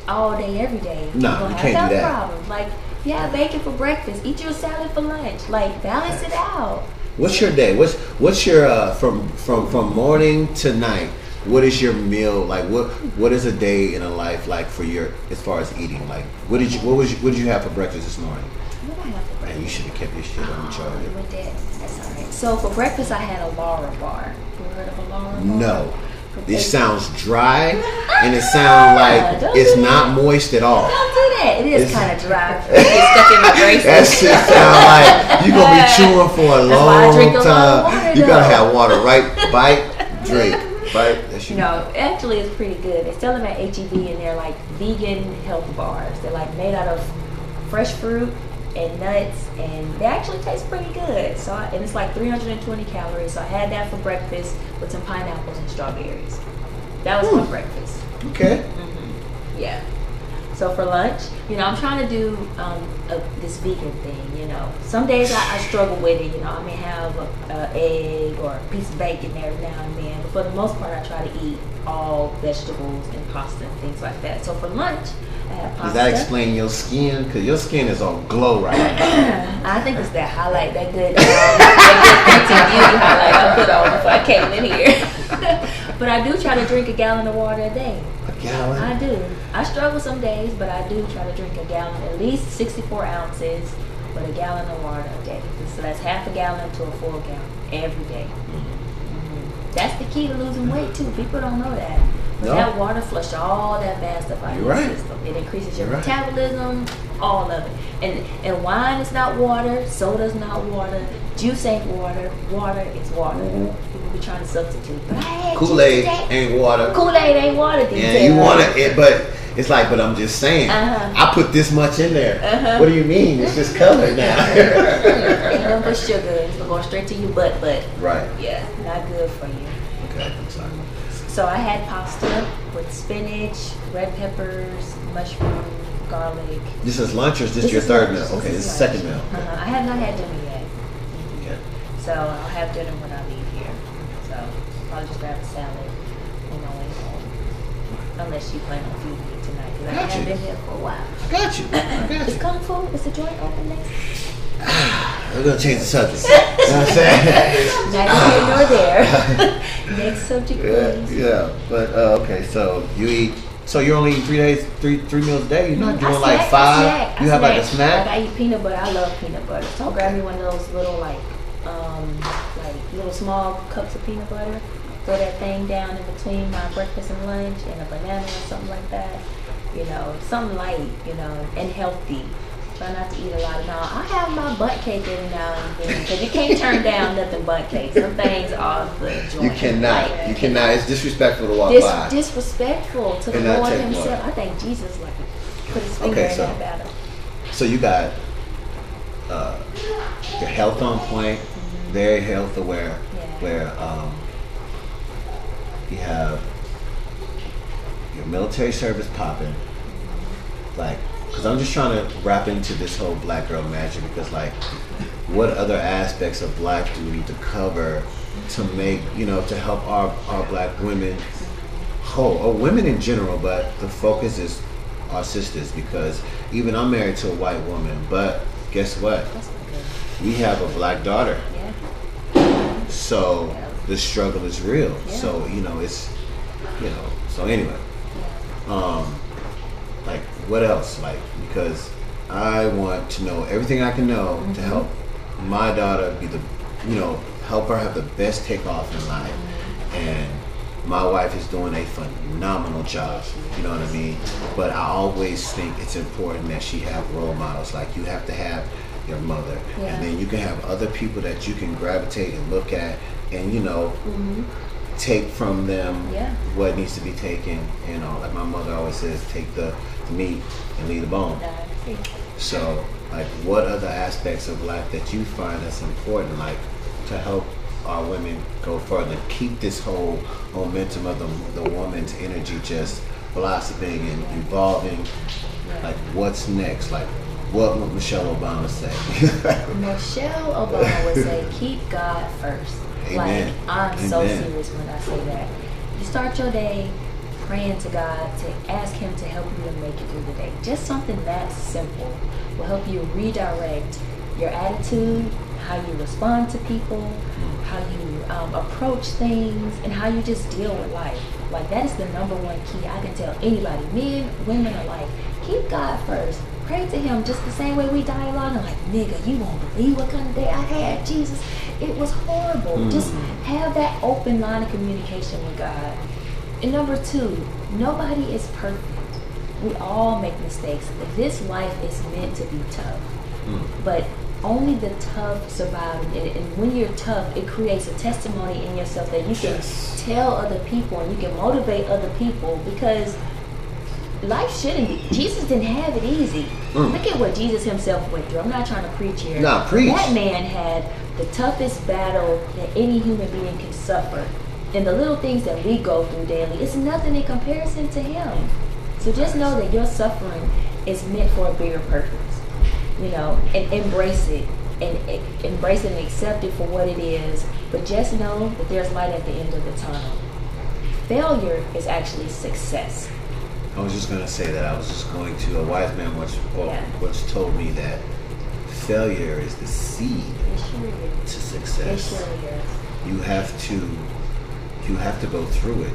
all day, every day, No, you're gonna you have can't do that. problem. Like if you have bacon for breakfast, eat your salad for lunch. Like balance it out. What's your day? What's your from morning to night? What is your meal like? What is a day in a life like for your, as far as eating? Like what did you have for breakfast this morning? What do I have for breakfast? Man, you should have kept your shit on the chart. You went there. That's all right. So for breakfast, I had a Lara bar. You heard of a Lara bar? No. For This breakfast. sounds dry, and it sounds like Don't it's do not moist at all. Don't do that. It is It's- kind of dry. It gets stuck in my braces. That shit sound like you're gonna be chewing for a That's why I drink long a lot of time. water, You gotta though. have water, right? Bite, drink, bite. That's your No, actually, it's pretty good. They sell them at HEB, and they're like vegan health bars. They're like made out of fresh fruit and nuts, and they actually taste pretty good. So, and it's like 320 calories. So I had that for breakfast with some pineapples and strawberries. That was my breakfast. Okay. Yeah. So for lunch, you know, I'm trying to do this vegan thing. You know, some days I struggle with it. You know, I may have a egg or a piece of bacon every now and then, but for the most part, I try to eat all vegetables and pasta and things like that. So for lunch, I have pasta. Does that explain your skin? Cause your skin is on glow right now. I think it's that highlight, that good beauty highlight I put on before I came in here. But I do try to drink a gallon of water a day. A gallon. I do. I struggle some days, but I do try to drink a gallon, at least 64 ounces, but a gallon of water a day. So that's half a gallon to a full gallon every day. That's the key to losing weight too. People don't know that. But No. that water flushes all that bad stuff out of You're your right. system. It increases your You're right. metabolism, all of it. And wine is not water, soda's not water, juice ain't water, water is water. People be trying to substitute. But I had Kool-Aid juice today. ain't water. Kool-Aid ain't water. And you want it, but it's like, but I'm just saying, Uh-huh. I put this much in there. What do you mean? It's just color now. Ain't nothing but sugar. It's going straight to your butt. Right. Yeah, not good for you. Okay, I'm sorry. So I had pasta with spinach, red peppers, mushroom, garlic. This is lunch or is this your is third lunch. meal? Okay, this is lunch. second meal. I have not had dinner yet. Okay. So I'll have dinner when I leave here. So I'll just grab a salad on my way home. Unless you plan on feeding me tonight. Because I Got haven't you. been here for a while. I got you. I got Is you. Kung Fu, is the joint open next? We're gonna change the subject. You know what I'm saying? Neither here nor there. Next subject, please. Yeah. But okay, so you eat. So you're only eating 3 meals a day. You're not doing I like snack, 5. I snack, You have like a Like snack. I eat peanut butter. I love peanut butter. So I'll grab me one of those little like little small cups of peanut butter. throw that thing down in between my breakfast and lunch and a banana or something like that. You know, something light, you know, and healthy. Try not to eat a lot of now. I have my butt cake every now and then because you can't turn down nothing but cake. Some things are the joint. You cannot. Like, You cannot. It's disrespectful to walk by. Disrespectful to the And not Lord take Himself. one. I think Jesus like put His finger Okay, in so- that battle. So you got your health on point, very health aware, Yeah. where you have your military service popping, like, because I'm just trying to wrap into this whole Black Girl Magic, because like, what other aspects of Black do we need to cover to make, you know, to help our Black women whole, or women in general, but the focus is our sisters, because even I'm married to a white woman, but guess what? That's not good. We have a Black daughter, Yeah. so the struggle is real. Yeah. So, you know, it's, you know, so anyway, like, what else? Like, because I want to know everything I can know to help my daughter be the, you know, help her have the best takeoff in life. And my wife is doing a phenomenal job, you know what I mean? But I always think it's important that she have role models. Like, you have to have your mother, Yeah. and then you can have other people that you can gravitate and look at, and, you know, take from them Yeah. what needs to be taken. You know, like my mother always says, take the meat and leave the bone. So, like, what other aspects of life that you find that's important, like, to help our women go further, keep this whole momentum of the woman's energy just blossoming and evolving? Like, what's next? Like, what would Michelle Obama say? Michelle Obama would say, keep God first. Amen. Like, I'm so Amen. serious when I say that. You start your day praying to God to ask Him to help you to make it through the day. Just something that simple will help you redirect your attitude, how you respond to people, how you approach things, and how you just deal with life. Like, that is the number one key I can tell anybody, men, women alike. Keep God first. Pray to Him just the same way we dialogue. I'm like, nigga, you won't believe what kind of day I had. Jesus, it was horrible. Just have that open line of communication with God. And number two, nobody is perfect. We all make mistakes. This life is meant to be tough. But only the tough survive. And when you're tough, it creates a testimony in yourself that you can tell other people, and you can motivate other people, because life shouldn't be. Jesus didn't have it easy. Look at what Jesus Himself went through. I'm not trying to preach here. Nah, preach. That man had the toughest battle that any human being can suffer. And the little things that we go through daily, it's nothing in comparison to Him. So just know that your suffering is meant for a bigger purpose. You know, and embrace it. And embrace it and accept it for what it is. But just know that there's light at the end of the tunnel. Failure is actually success. I was just gonna say that. I was just going to, a wise man once told me that failure is the seed It sure is. to It success. sure is. You have to go through it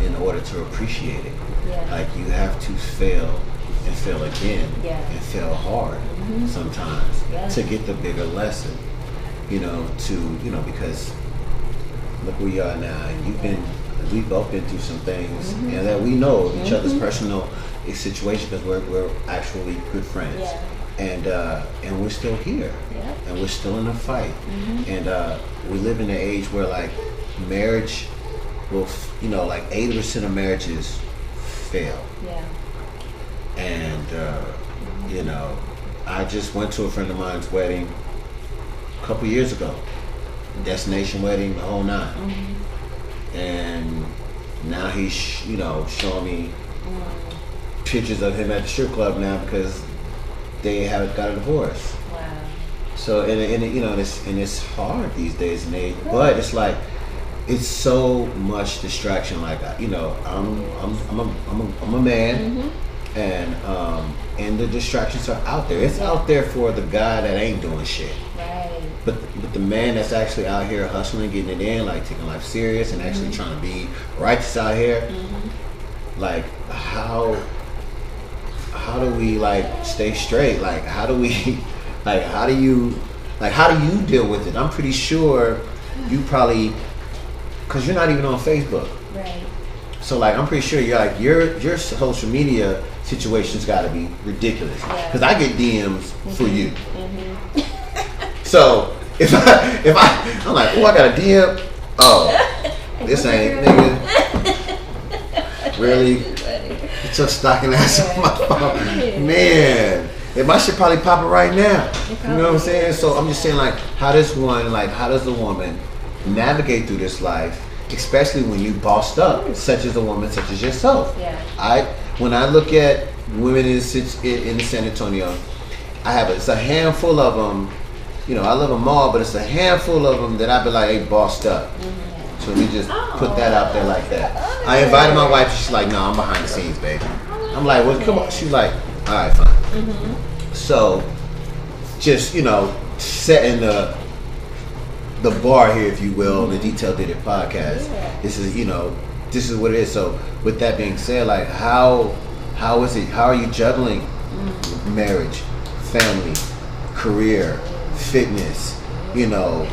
in order to appreciate it. Yeah. Like, you have to fail and fail again Yeah. and fail hard sometimes Yeah. to get the bigger lesson. You know, because look where you are now, and we've both been through some things, and that we know each other's personal situation, because we're actually good friends. Yeah. And we're still here, Yeah. and we're still in a fight, and we live in an age where, like, marriage will, like 80% of marriages fail, Yeah. and I just went to a friend of mine's wedding a couple years ago, destination wedding, the whole nine, and now he's showing me pictures of him at the strip club now because they have got a divorce. Wow. So and it's hard these days and age, but it's like it's so much distraction. Like I'm a man, and the distractions are out there. It's out there for the guy that ain't doing shit. Right. But the man that's actually out here hustling, getting it in, like taking life serious and actually trying to be righteous out here, like how do we like stay straight? Like how do we, how do you deal with it? I'm pretty sure you probably because you're not even on Facebook. Right. So like I'm pretty sure your social media situation's got to be ridiculous. Yeah. Because I get DMs for you. So if I'm like, oh, I got a DM. Oh, this ain't nigga. Really? You took stocking ass on my phone. Man, my shit probably popping right now. You know what I'm saying? So I'm just saying, like, how does the woman navigate through this life, especially when you bossed up, such as a woman such as yourself? Yeah. When I look at women in San Antonio, it's a handful of them. You know, I love them all, but it's a handful of them that I be like, hey, bossed up. So we just put that out there like that. I invited my wife. She's like, no, I'm behind the scenes, baby. I'm like, well, come on. She's like, all right, fine. So, just, you know, setting the bar here, if you will, the Detail Did It podcast. This is what it is. So, with that being said, like, how is it? How are you juggling marriage, family, career, fitness? You know,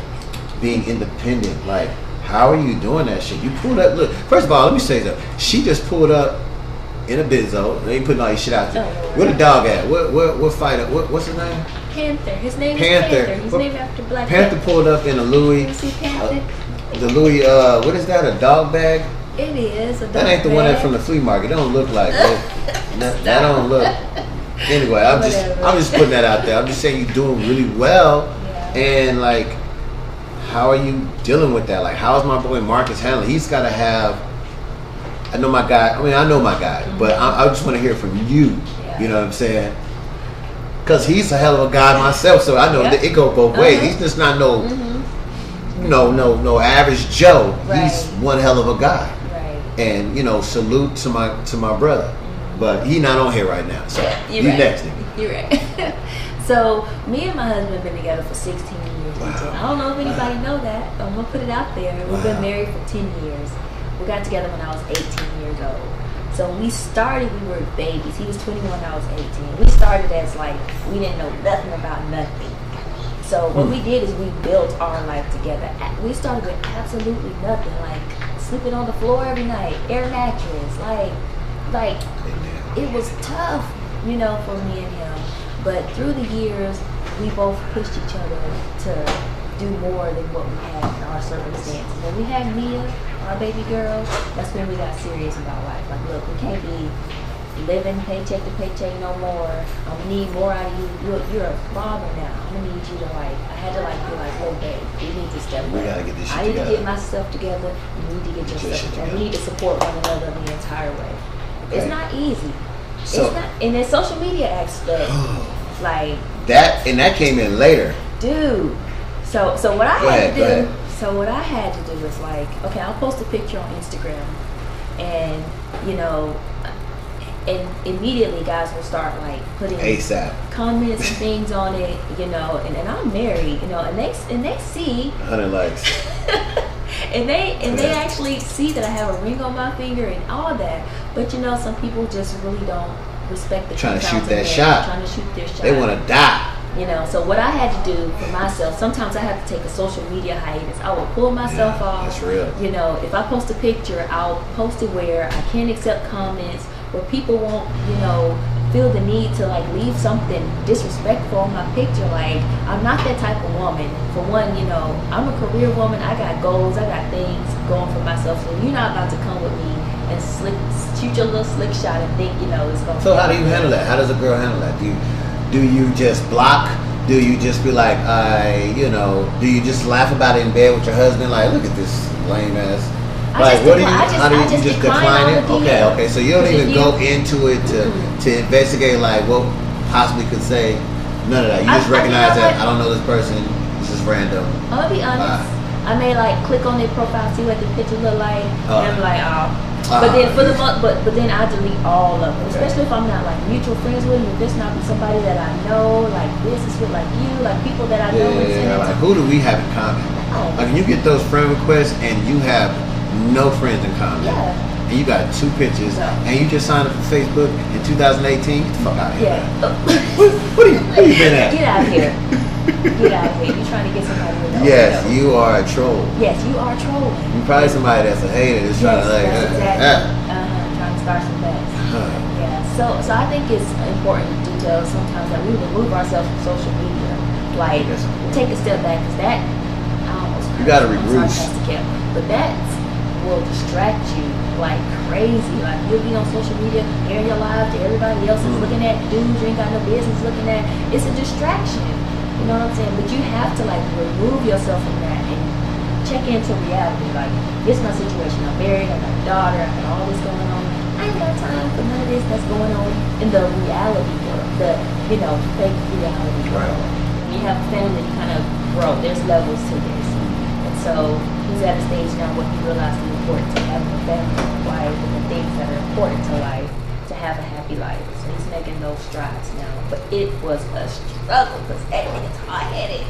being independent, like. How are you doing that shit? You pulled up. Look, first of all, let me say that she just pulled up in a Benzo. They ain't putting all your shit out there. Where the dog at? What fighter? What's his name? Panther. His name is Panther. He's named after Black Panther pulled up in a Louis. You see Panther? The Louis. What is that? A dog bag? It is a dog That ain't the bag. one that's from the flea market. It don't look like that. That don't look. Anyway, I'm just putting that out there. I'm just saying you're doing really well, and like. How are you dealing with that? Like, how is my boy Marcus handling? He's got to have. I know my guy. But I just want to hear from you. You know what I'm saying? Because he's a hell of a guy myself, so I know that it go both ways. He's just not no average Joe. Right. He's one hell of a guy. Right. And salute to my brother. But he not on here right now. So you right. next nigga. You're right. So me and my husband been together for 16 years. Wow. I don't know if anybody know that. I'm gonna put it out there. We've been married for 10 years. We got together when I was 18 years old. So when we started, we were babies. He was 21, I was 18. We started as like we didn't know nothing about nothing. So what we did is we built our life together. We started with absolutely nothing, like sleeping on the floor every night, air mattress, like it was tough, for me and him. But through the years, we both pushed each other to do more than what we had in our circumstances. When we had Mia, our baby girl, that's when we got serious about life. Like, look, we can't be living paycheck to paycheck no more. I'm gonna need more out of you. You're a father now. I'm gonna need you to I had to be like, oh babe, we need to step up. We gotta get this shit I need together. to get myself together. You need to get Get your yourself shit together. We need to support one another the entire way. Okay. It's not easy. So, it's not, and then social media aspect, like that came in later. dude. So what I Go had ahead, to go do. ahead. So what I had to do was like, okay, I'll post a picture on Instagram, and and immediately guys will start like putting ASAP. comments and things on it, and I'm married, and they see 100 likes. and they actually see that I have a ring on my finger and all that. But some people just really don't respect the Trying to 2,000 shoot that men, shot. Trying to shoot their shot. They want to die. So what I had to do for myself, sometimes I have to take a social media hiatus. I will pull myself off. That's real. If I post a picture, I'll post it where I can't accept comments, where people won't, feel the need to like leave something disrespectful on my picture. Like, I'm not that type of woman. For one, I'm a career woman. I got goals. I got things going for myself. So you're not about to come with me and shoot your little slick shot and think, it's going to So how do you handle that? How does a girl handle that? Do you just block? Do you just be like, do you just laugh about it in bed with your husband? Like, look at this lame ass. Like, what do you? How do you just decline it? Okay. So you don't even go into it to investigate like what possibly could say. None of that. You just recognize that I don't know this person. This is random. I'm gonna be honest. I may like click on their profile, see what the picture look like, and I'm like, but then for the month, but then I delete all of them, especially if I'm not like mutual friends with them. If it's not somebody that I know, like business with, like you, like people that I know. Like who do we have in common? Like when you get those friend requests and you have no friends in common. Yeah. and you got 2 pictures, and you just signed up for Facebook in 2018. Get the fuck out of here. What have you been at? Get out of here. Get out of here. You're trying to get somebody to know. Yes, you are a troll. Yes, you are trolling. You're probably somebody that's a hater that's trying to like. That's exactly. Trying to start some mess. Yeah. So I think it's important details sometimes that we remove ourselves from social media. Like, take a step back, because that You gotta I'm regroup. sarcastic, but that will distract you like crazy. Like, you'll be on social media, comparing your life to everybody else is looking at, dudes you ain't got no business looking at. It's a distraction. You know what I'm saying? But you have to like remove yourself from that and check into reality. Like, this is my situation. I'm married, I got a daughter, I got all this going on. I ain't got time for none of this that's going on in the reality world, the fake reality world. When you have a family, you kind of grow. There's levels to this. And so he's at a stage now where he realized the importance of having a family, a wife, and the things that are important to life, to have a happy life. So he's making those strides now. But it was a struggle because that nigga's hard-headed.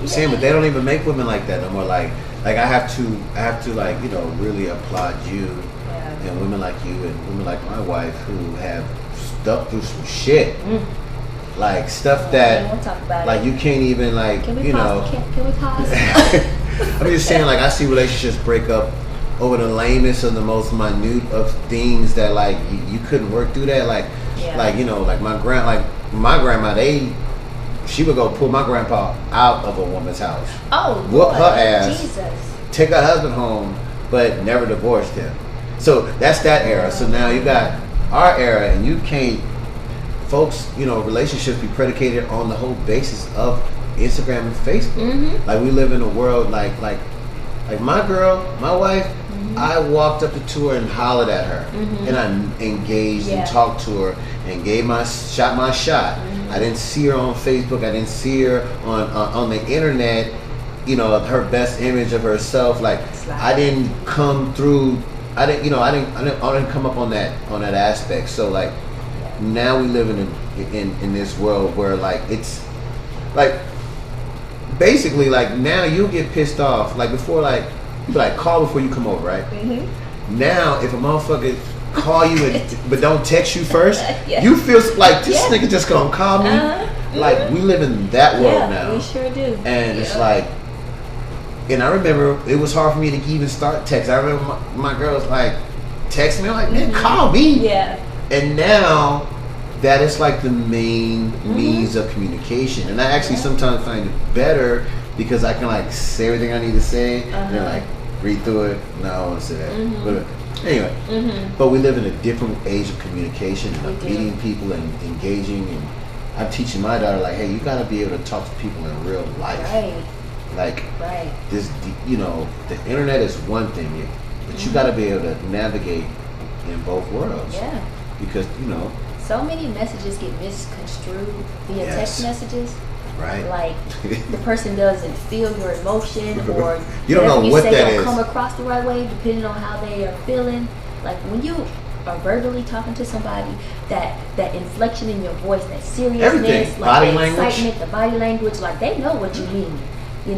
I'm saying, but they don't even make women like that no more. Like I have to like, really applaud you and women like you and women like my wife who have stuck through some shit. Like stuff that, we'll talk about like, you can't even like, Can we pause? Can we pause? I'm just saying, like, I see relationships break up over the lamest and the most minute of things that like you couldn't work through that. Like my grandma, she would go pull my grandpa out of a woman's house. Oh, whoop her ass. Jesus. Take her husband home, but never divorced him. So that's that era. So now you got our era, and you can't, folks, relationships be predicated on the whole basis of Instagram and Facebook. Like, we live in a world like my girl, my wife, I walked up to her and hollered at her, and I engaged and talked to her and gave my shot. I didn't see her on Facebook. I didn't see her on the internet. Her best image of herself. Like, I didn't come through. I didn't come up on that aspect. So like, now we live in this world where like it's like basically like now you'll get pissed off like before, like you be like, call before you come over, right? Now if a motherfucker call you but don't text you first, you feel like this nigga just gonna call me. Like, we live in that world now. We sure do. And it's like, and I remember it was hard for me to even start text. I remember my girls like texting me, I'm like, man, call me. Yeah. And now that is like the main means of communication. And I actually sometimes find it better because I can like say everything I need to say and then like read through it. No, I want to say that. But anyway, but we live in a different age of communication and of meeting people and engaging. And I'm teaching my daughter like, hey, you got to be able to talk to people in real life. Right. Like, this, the internet is one thing, but you got to be able to navigate in both worlds. Yeah. Because, so many messages get misconstrued via text messages. Right. Like, the person doesn't feel your emotion, or you don't know what that is. Come across the right way depending on how they are feeling. Like, when you are verbally talking to somebody, that inflection in your voice, that seriousness, everything, like body the language, excitement, the body language, like they know what you mean. You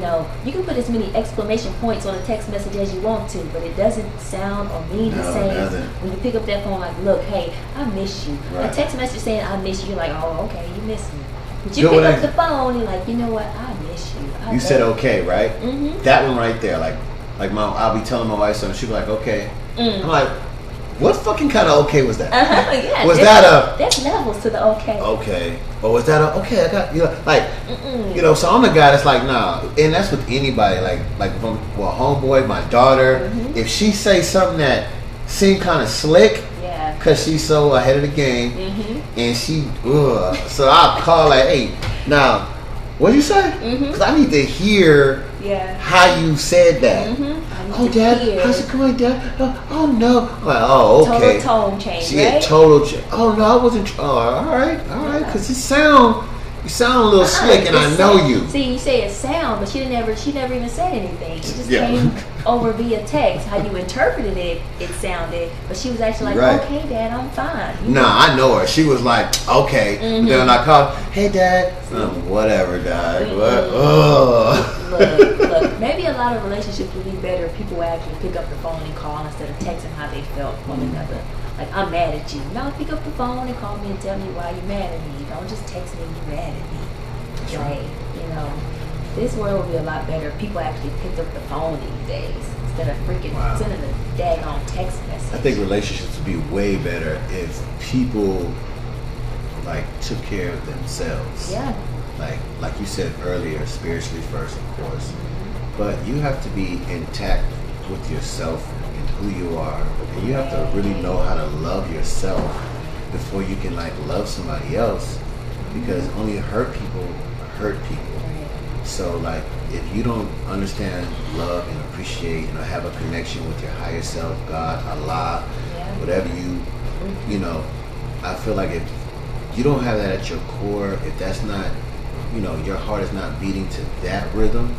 can put as many exclamation points on a text message as you want to, but it doesn't sound or mean the same when you pick up that phone like, look, hey, I miss you. Right. A text message saying, I miss you, you're like, oh, okay, you miss me. But you pick up the phone and like, you know what, I miss you. You said okay, right? That one right there, like mom, I'll be telling my wife something, she'll be like, okay. I'm like, what fucking kind of okay was that? Yeah, was that there's levels to the okay. Okay. Or was that okay? I got so I'm the guy that's like, nah. And that's with anybody. Like homeboy, my daughter. If she say something that seem kind of slick, cause she's so ahead of the game, and she, so I'll call like, hey, now, what'd you say? Cause I need to hear how you said that. Oh, Dad, how's it going, Dad? Oh no. I'm like, oh, okay. Total tone change, she had total change. Oh no, I wasn't. Oh, all right. Cause you sound a little slick, and I know you. See, you say it sound, but she never even said anything. She just came over via text. How you interpreted it, it sounded, but she was actually like, Right. "Okay, Dad, I'm fine." You Nah, I know her. She was like, okay. Mm-hmm. Then I called, hey, Dad. Whatever, Dad. What? Ugh. Look, maybe a lot of relationships would be better if people would actually pick up the phone and call instead of texting how they felt one another. Like, I'm mad at you. No, pick up the phone and call me and tell me why you're mad at me. Don't just text me you're mad at me. Like, you know, this world would be a lot better if people actually picked up the phone these days instead of freaking sending a daggone text message. I think relationships would be way better if people like took care of themselves. Yeah. Like you said earlier, spiritually first, of course. But you have to be intact with yourself and who you are, and you have to really know how to love yourself before you can like love somebody else. Because only hurt people hurt people. So like if you don't understand love and appreciate and have a connection with your higher self, God, Allah, whatever you know, I feel like if you don't have that at your core, if that's not, you know, your heart is not beating to that rhythm,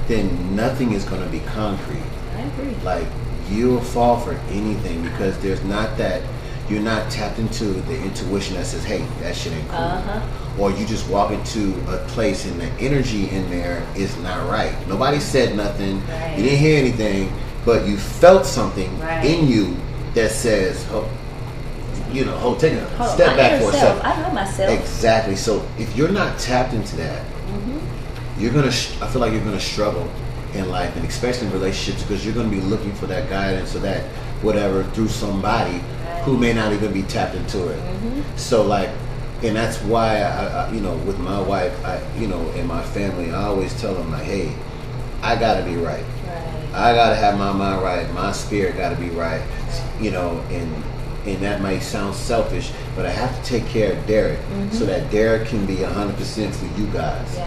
then nothing is going to be concrete. I agree. Like you'll fall for anything because there's not that, you're not tapped into the intuition that says, hey, that shit ain't cool. Or you just walk into a place and the energy in there is not right. Nobody said nothing. Right. You didn't hear anything, but you felt something in you that says, oh, you know, take a step back for a second. I know myself. Exactly. So if you're not tapped into that, you're gonna. I feel like you're gonna struggle in life, and especially in relationships, because you're gonna be looking for that guidance or that whatever through somebody who may not even be tapped into it. So like, and that's why I you know, with my wife, you know, and my family, I always tell them like, hey, I gotta be right. I gotta have my mind right. My spirit gotta be right. You know, and that might sound selfish, but I have to take care of Derek so that Derek can be 100% for you guys.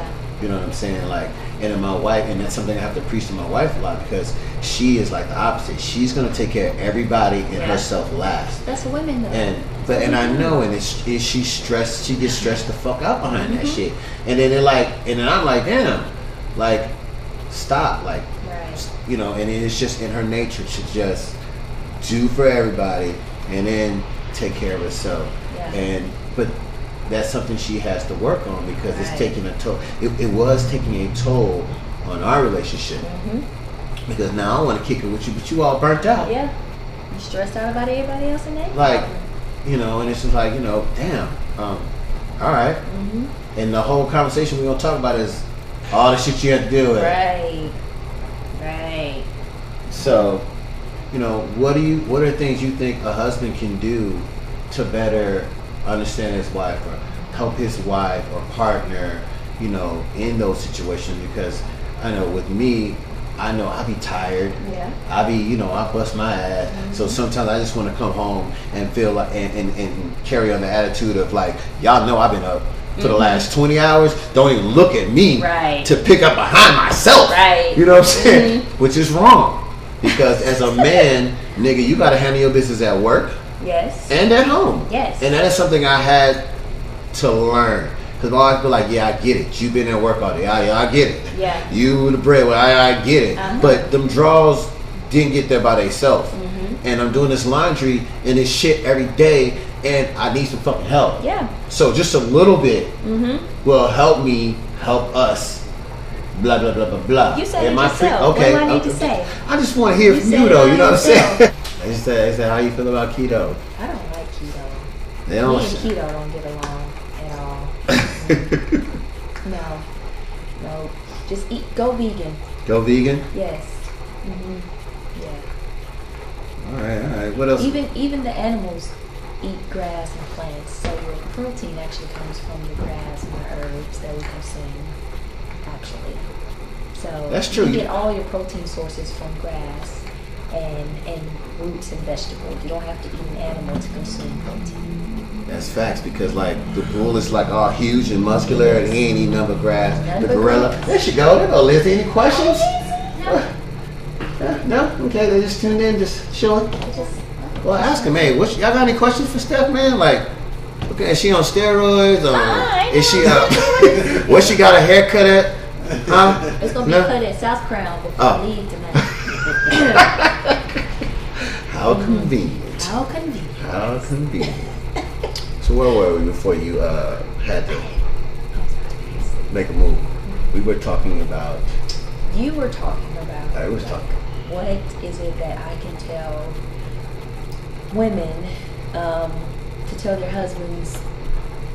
You know what I'm saying? Like, and then my wife, and that's something I have to preach to my wife a lot because she is like the opposite. She's gonna take care of everybody and herself last. That's women though. And I know, and she's stressed. She gets stressed the fuck out behind that shit. And then they're like, and then I'm like, damn, like, stop, like, you know. And it's just in her nature to just do for everybody and then take care of herself. But that's something she has to work on because it's taking a toll. It was taking a toll on our relationship because now I want to kick it with you, but you all burnt out. You stressed out about everybody else in that. Like, you know, and it's just like, you know, damn. All right. And the whole conversation we're gonna talk about is all the shit you have to deal with. Right. So, you know, what are the things you think a husband can do to better understand his wife or help his wife or partner, you know, in those situations? Because I know with me, I know I be tired. I be, you know, I bust my ass. So sometimes I just want to come home and feel like and carry on the attitude of like, y'all know I've been up for the last 20 hours. Don't even look at me to pick up behind myself. You know what I'm saying? Which is wrong. Because as a man, nigga, you gotta handle your business at work. And at home. And that is something I had to learn. Because I always be like, yeah, I get it. You've been at work all day. I get it. You the breadwinner, I get it. But them draws didn't get there by themselves. And I'm doing this laundry and this shit every day, and I need some fucking help. So just a little bit will help me help us. Blah blah blah blah blah. You said it yourself. Okay. What do I need to say? I just want to hear from you though. You know what I'm saying? They said, how you feel about keto? I don't like keto. They don't. Me and keto don't get along at all. No. Just go vegan. Go vegan? Yes. All right. What else? Even the animals eat grass and plants, so your protein actually comes from the grass and the herbs that we consume. Actually, so that's true. You get all your protein sources from grass and roots and vegetables. You don't have to eat an animal to consume protein. That's facts, because like the bull is like all huge and muscular and he ain't eating nothing but grass. The gorilla. There she go. There go Liz. Any questions? No? Okay, they just tuned in, just chilling. Well, ask him, hey, y'all got any questions for Steph, man? Like, okay, is she on steroids? Or is she, where she got a haircut at? Huh? It's going to be cut at South Crown before we leave tonight. How convenient. How convenient. How convenient. So where were we before you had to make a move? We were talking about. You were talking about. I was talking. What is it that I can tell women to tell their husbands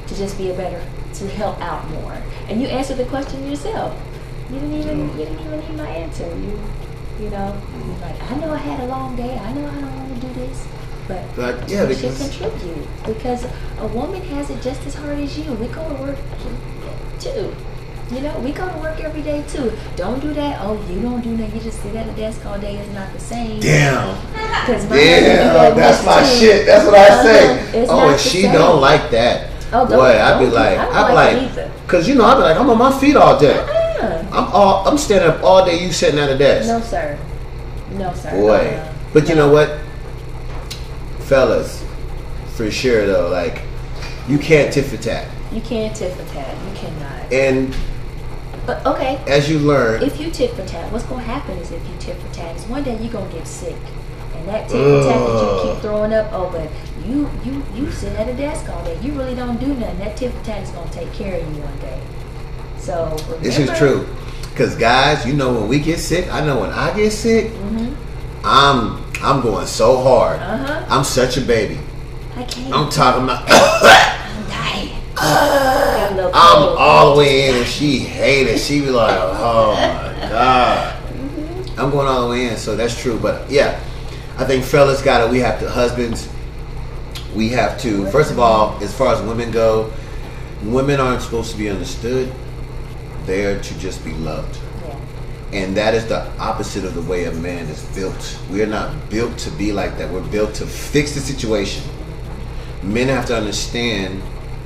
to just be to help out more? And you answered the question yourself. You didn't even need my answer. You know, you're like, I know I had a long day. I know I don't want to do this, but Yeah, we should because contribute because a woman has it just as hard as you. We go to work too. You know, we go to work every day too. Don't do that. Oh, you don't do that. You just sit at a desk all day. It's not the same. damn. Yeah, That's my shit. That's what I say. It's Oh, not and the she same. don't like that. Oh, Boy, I'd be like, cause you know, I'd be like, I'm on my feet all day. I'm standing up all day. You sitting at a desk. No, sir. No, sir. Boy, but you know what, fellas, for sure though, like you can't tit for tat. You can't tit for tat. You cannot. And But okay, as you learn, if you tit for tat, what's gonna happen is if you tit for tat, is one day you're gonna get sick, and that tit for tat that you keep throwing up. Oh, but you sit at a desk all day. You really don't do nothing. That tit for tat is gonna take care of you one day. So remember, this is true. Cause guys, you know when we get sick, I know when I get sick, I'm going so hard. I'm such a baby. I can't. I'm talking about. I'm dying. Got a little I'm cold. all the way in, and she hated. She be like, "Oh my god." I'm going all the way in, so that's true. But yeah, I think fellas got it. We have to, husbands. We have to. First of all, as far as women go, women aren't supposed to be understood. They are to just be loved. Yeah. And that is the opposite of the way a man is built. We are not built to be like that. We're built to fix the situation. Men have to understand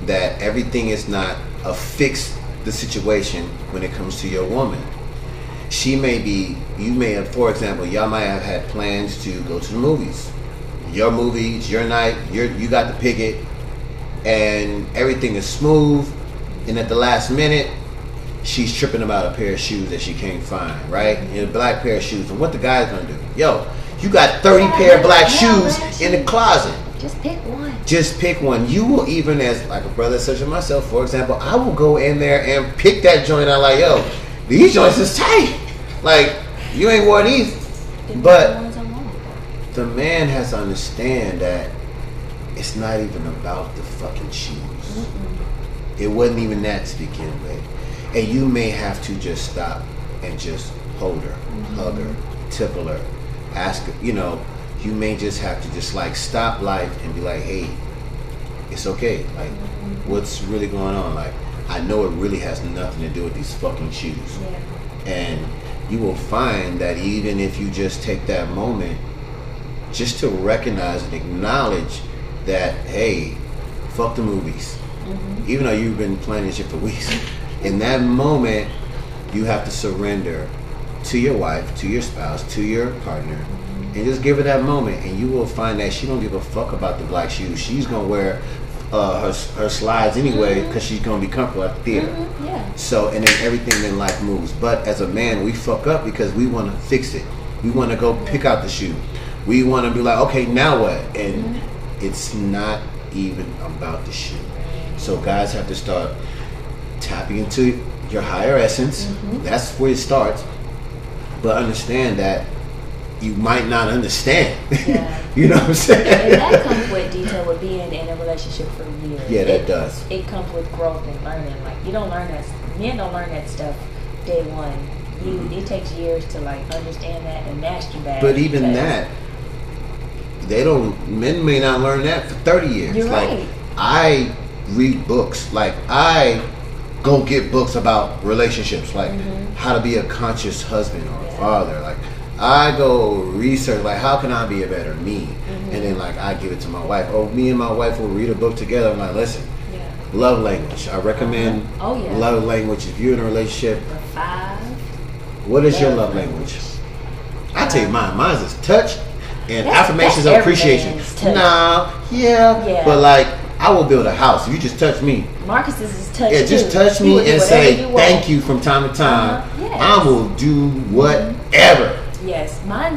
that everything is not a fix the situation when it comes to your woman. You may have, for example, y'all might have had plans to go to the movies. Your movie, it's your night, you got to pick it, and everything is smooth, and at the last minute, she's tripping about a pair of shoes that she can't find, right? A black pair of shoes. And what the guy's gonna do? Yo, you got 30 pair of black shoes in the closet. Just pick one. Just pick one. You will, even as like a brother such as myself, for example, I will go in there and pick that joint out like, yo, these joints is tight. Like, you ain't wore these. But the man has to understand that it's not even about the fucking shoes. It wasn't even that to begin with. And you may have to just stop and just hold her, hug her, tickle her, ask her, you may just have to just like stop life and be like, hey, it's okay. Like, what's really going on? Like, I know it really has nothing to do with these fucking shoes. Yeah. And you will find that even if you just take that moment just to recognize and acknowledge that, hey, fuck the movies. Even though you've been planning shit for weeks. In that moment, you have to surrender to your wife, to your spouse, to your partner, and just give her that moment, and you will find that she don't give a fuck about the black shoes. She's gonna wear her slides anyway because she's gonna be comfortable at the theater. Yeah. So, and then everything in life moves. But as a man, we fuck up because we want to fix it. We want to go pick out the shoe. We want to be like, okay, now what? And it's not even about the shoe. So guys have to start tapping into your higher essence. That's where it starts. But understand that you might not understand. Yeah. You know what I'm saying? And that comes with detail with being in a relationship for years. Yeah, that does. It comes with growth and learning. Like, you don't learn that. Men don't learn that stuff day one. It takes years to like understand that and master that. But even that, men may not learn that for 30 years. You're like, right. I read books. Like, I go get books about relationships, like how to be a conscious husband or a father. Like, I go research, like, how can I be a better me? And then, like, I give it to my wife. Or me and my wife will read a book together. I'm like, listen, love language. I recommend love language. If you're in a relationship, For 5. what is your love language? I tell you mine. Mine's is touch and That's- affirmations that's of appreciation. everybody's touch. Yeah. But like, I will build a house. If you just touch me. Marcus's is touch Yeah, just too. touch He me will do and whatever say you want. thank you from time to time. Yes. I will do whatever. Yes. Yes, mine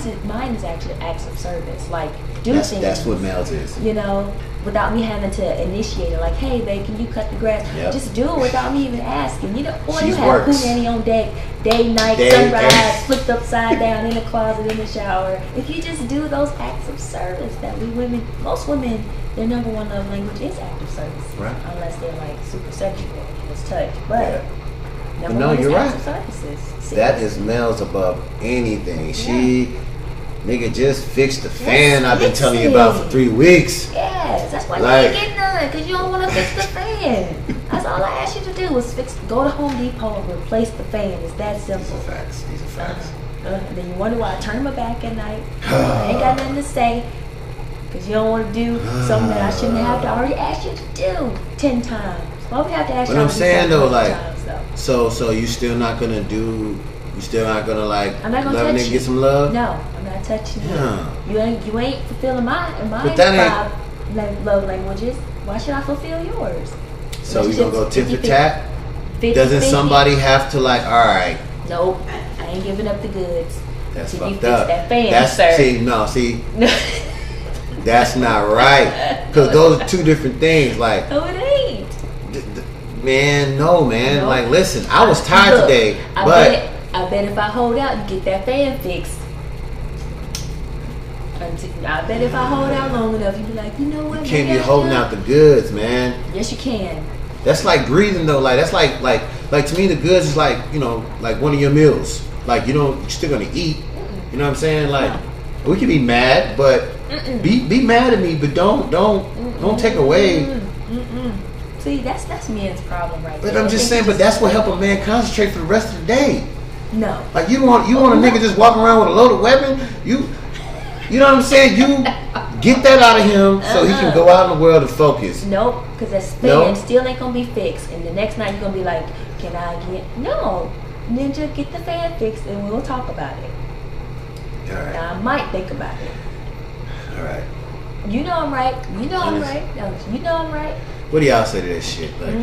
is actually acts of service. Like do That's things. that's what males is. You know, without me having to initiate it. Like, hey, babe, can you cut the grass? Yep. Just do it without me even asking. You know, or She's you have works. Pooh Nanny on deck, day, night, Day, sunrise, day. flipped upside down in the closet, in the shower. If you just do those acts of service that we women, most women, their number one love language is act of service. Right. Unless they're like super sexual and it's touch. But Yeah. number No, one you're is right. acts of services. See? That is males above anything. She, nigga, just fixed the fan I've been fix telling you about it. for 3 weeks. Yes, that's why Like- you ain't getting none, because you don't want to fix the fan. That's all I asked you to do was go to Home Depot and replace the fan. It's that These simple. are facts. These are facts. And then you wonder why I turn my back at night. I ain't got nothing to say, because you don't want to do something that I shouldn't have to already ask you to do 10 times. Why would we have to ask But you I'm to do saying something though, 20 like, times, though? so you still not gonna do? You still not gonna like I'm not gonna love a touch nigga you. get some love? No, I'm not touching you. Yeah. You ain't fulfilling my But that ain't- 5 love languages. Why should I fulfill yours? So you gonna go tit for 50-50. tat? 50-50. Doesn't somebody have to like? All right, Nope, I ain't giving up the goods. that's Till you fucked fix up. that fan, That's sir. see, that's not right. Because those are two different things. Like, No, it ain't. man, no, man. Nope. Like, listen, I was tired Look, today, I but bet if I hold out, you get that fan fixed. I bet if I hold out long enough, you be like, you know what? you can't maybe be I holding should. out the goods, man. Yes, you can. That's like breathing though. Like that's like to me the goods is like, you know, like one of your meals. Like you're still gonna eat. You know what I'm saying? Like we can be mad, but be mad at me, but don't take away. See, that's men's problem right there. But I'm They just think saying, but that's what help a man concentrate for the rest of the day. No. Like you want a nigga just walking around with a loaded weapon? You know what I'm saying? You get that out of him so he can go out in the world and focus. Nope, because that fan Nope. still ain't gonna be fixed. And the next night you're gonna be like, can I get no? Ninja, get the fan fixed and we'll talk about it. All right. Now I might think about it. All right. You know I'm right. You know I'm Honest. right. No, you know I'm right. What do y'all say to that shit? Like,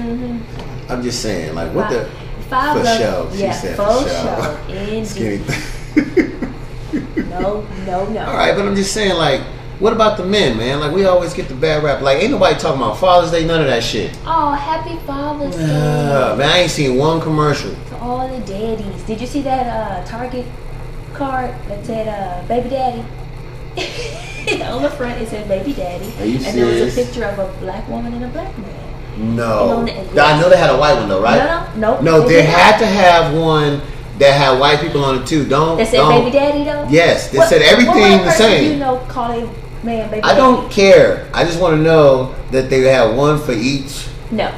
I'm just saying, like, what the Five for love- show? She yeah, said for for show. show. Skinny. Indeed. No. All right, but I'm just saying, like, what about the men, man? Like, we always get the bad rap. Like, ain't nobody talking about Father's Day, none of that shit. Oh, happy Father's Day Man, I ain't seen one commercial. to all the daddies. Did you see that Target card that said baby daddy? On the front it said baby daddy. Are you and there was serious? a picture of a black woman and a black man. No. And on the- I know they had a white one, though, right? No. No, They they didn't. had to have one that had white people on it, too. Don't. That said don't. baby daddy though? Yes, they What- said everything what the person same. You know, call a man baby I daddy? don't care. I just want to know that they had one for each. No.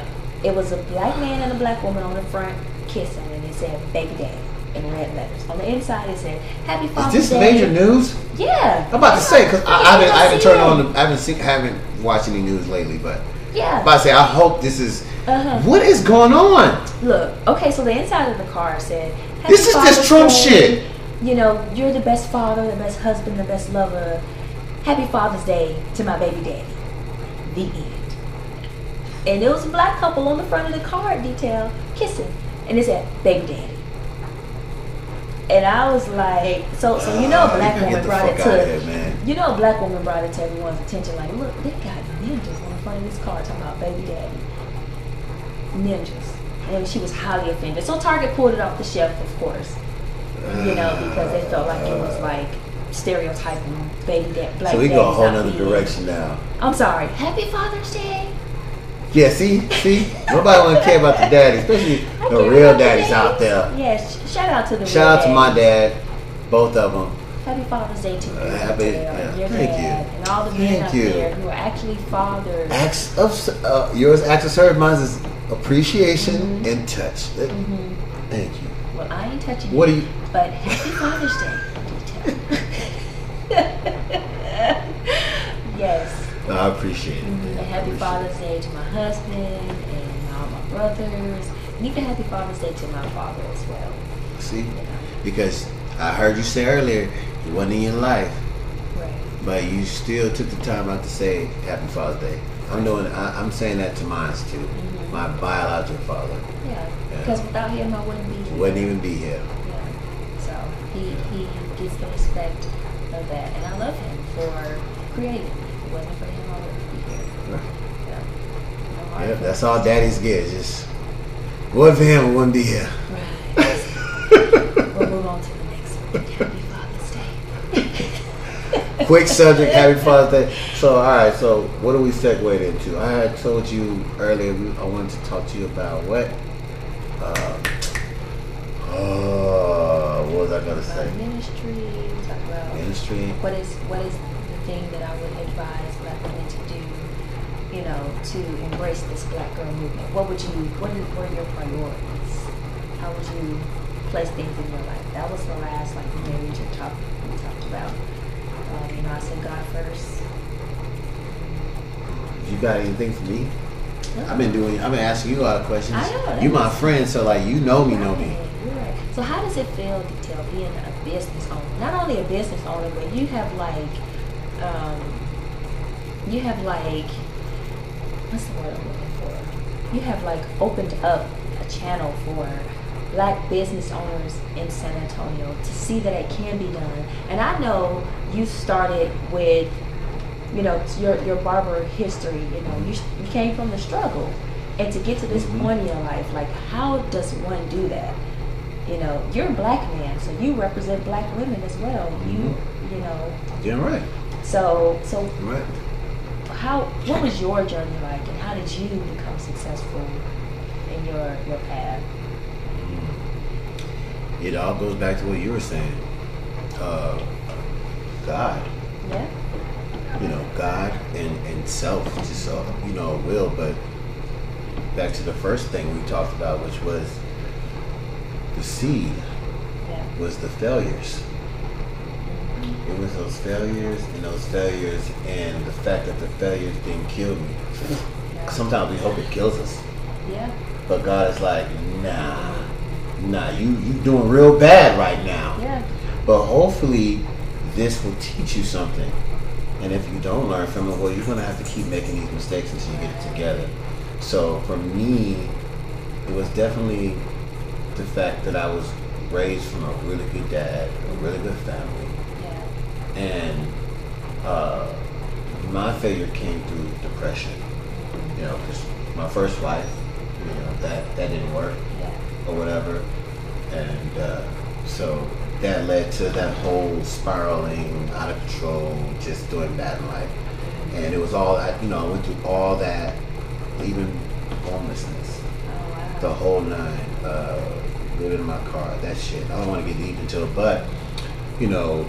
It was a black man and a black woman on the front kissing and it said baby daddy in red letters. On the inside it said happy Is Father's this Day. major news? Yeah. I'm about to say because I haven't turned CNN. on. I haven't watched any news lately. But Yeah. I'm about to say I hope this is. Uh-huh. What is going on? Look, okay, so the inside of the card said, Happy This is this Father's Trump Day. shit. You know, you're the best father, the best husband, the best lover. Happy Father's Day to my baby daddy. The end. And there was a black couple on the front of the card detail kissing. And it said, baby daddy. And I was like, so you know a black you gotta woman get the brought it fuck outta here, to, man. you know a black woman brought it to everyone's attention. Like, look, they got ninjas on the front of this card talking about baby daddy. Ninjas. And she was highly offended. So Target pulled it off the shelf, of course. You know, because they felt like it was like stereotyping baby dad, black So we go a daddies whole out nother being- direction now. I'm sorry. Happy Father's Day. Yeah, see, nobody want to care about the daddy, especially I the care real about the daddies out there. Yes. Shout out to the Shout out to real my daddies. dad, both of them. Happy Father's Day to you. Happy- Your yeah, thank you. dad, and all the men Thank out you. there who are actually fathers. Acts of yours, acts of service. Mine is appreciation Mm-hmm. and touch. Thank you. Well, I ain't touching What you. do you? But happy Father's Day. Yes. I appreciate it. man. And I happy appreciate Father's Day to my husband and all my brothers. And even happy Father's Day to my father as well. it. See, because I heard you say earlier he wasn't in your life, Right. but you still took the time out to say Happy Father's Day. I'm saying that to mine too. Mm-hmm. My biological father Yeah. Because without him, I wouldn't be here. wouldn't even be here. Yeah. So, He gets the respect of that, and I love him for creating me. If it wasn't for him, I wouldn't be here. Right. Yeah. No hard Yeah, feelings. that's all daddies get. Just what for him, we wouldn't be here. Right. We'll move on to the next one. Happy Father's Day. Quick subject, happy Father's Day. So, all right. So, what do we segue into? I had told you earlier I wanted to talk to you about what? What was I gonna say? Ministry. Talk about Ministry. what is the thing that I would advise Black women to do, you know, to embrace this Black girl movement? What are your priorities? How would you place things in your life? That was the last marriage we talked about. You know, I said God first. You got anything for me? I've been asking you a lot of questions. I know, You my that's- friend, so like you know me. Right, you're right. So how does it feel, Detail, being a business owner? Not only a business owner, but you have what's the word I'm looking for? You have opened up a channel for Black business owners in San Antonio to see that it can be done. And I know you started with, you know, your barber history. You know, you came from the struggle, and to get to this point in your life, how does one do that? You know, you're a Black man, so you represent Black women as well. You know, You're right. so You're right. what was your journey like, and how did you become successful in your path? It all goes back to what you were saying. God. Yeah. You know, God and self, just will. But back to the first thing we talked about, which was the seed, Yeah. was the failures. It was those failures and the fact that the failures didn't kill me. Sometimes we hope it kills us, Yeah. but God is like, nah, you doing real bad right now. Yeah. But hopefully this will teach you something. And if you don't learn from it, well, you're going to have to keep making these mistakes until you get it together. So for me, it was definitely the fact that I was raised from a really good dad, a really good family. Yeah. And my failure came through depression. You know, because my first wife, you know, that didn't work Yeah. or whatever. And so that led to that whole spiraling out of control, just doing bad in life. And it was all, I went through all that, even homelessness, Oh wow. the whole nine, living in my car, that shit. I don't want to get deep into it, but, you know,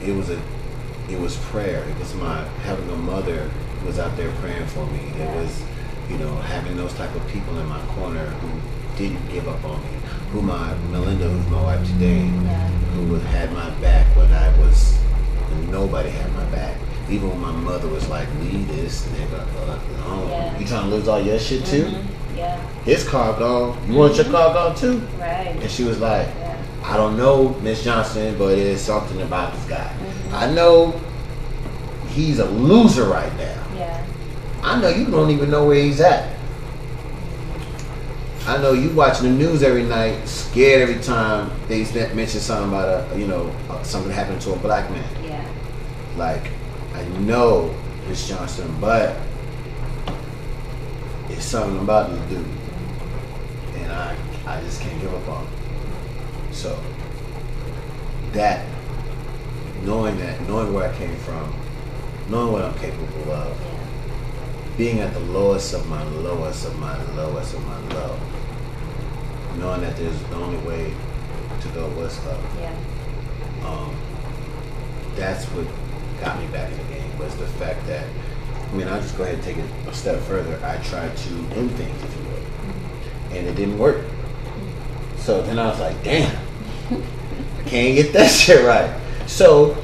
it was prayer. It was having a mother who was out there praying for me. It was, you know, having those type of people in my corner who didn't give up on me. Melinda, who's my wife today, who had my back when nobody had my back. Even when my mother was like, leave this nigga alone. Yeah. You trying to lose all your shit too? Yeah. His car gone. You want your car gone too? Right. And she was like, Yeah. I don't know, Miss Johnson, but it's something about this guy. I know he's a loser right now. Yeah. I know you don't even know where he's at. I know you watching the news every night, scared every time they mention something about something happening to a black man. Yeah. Like, I know Miss Johnson, but it's something about this dude, and I just can't give up on him. So that, knowing where I came from, knowing what I'm capable of, being at the lowest of my lowest of my lowest of my low, knowing that there's the only way to go was up. Yeah. That's what got me back in the game, was the fact that, I'll just go ahead and take it a step further. I tried to end things, if you will, and it didn't work. So then I was like, damn, I can't get that shit right. So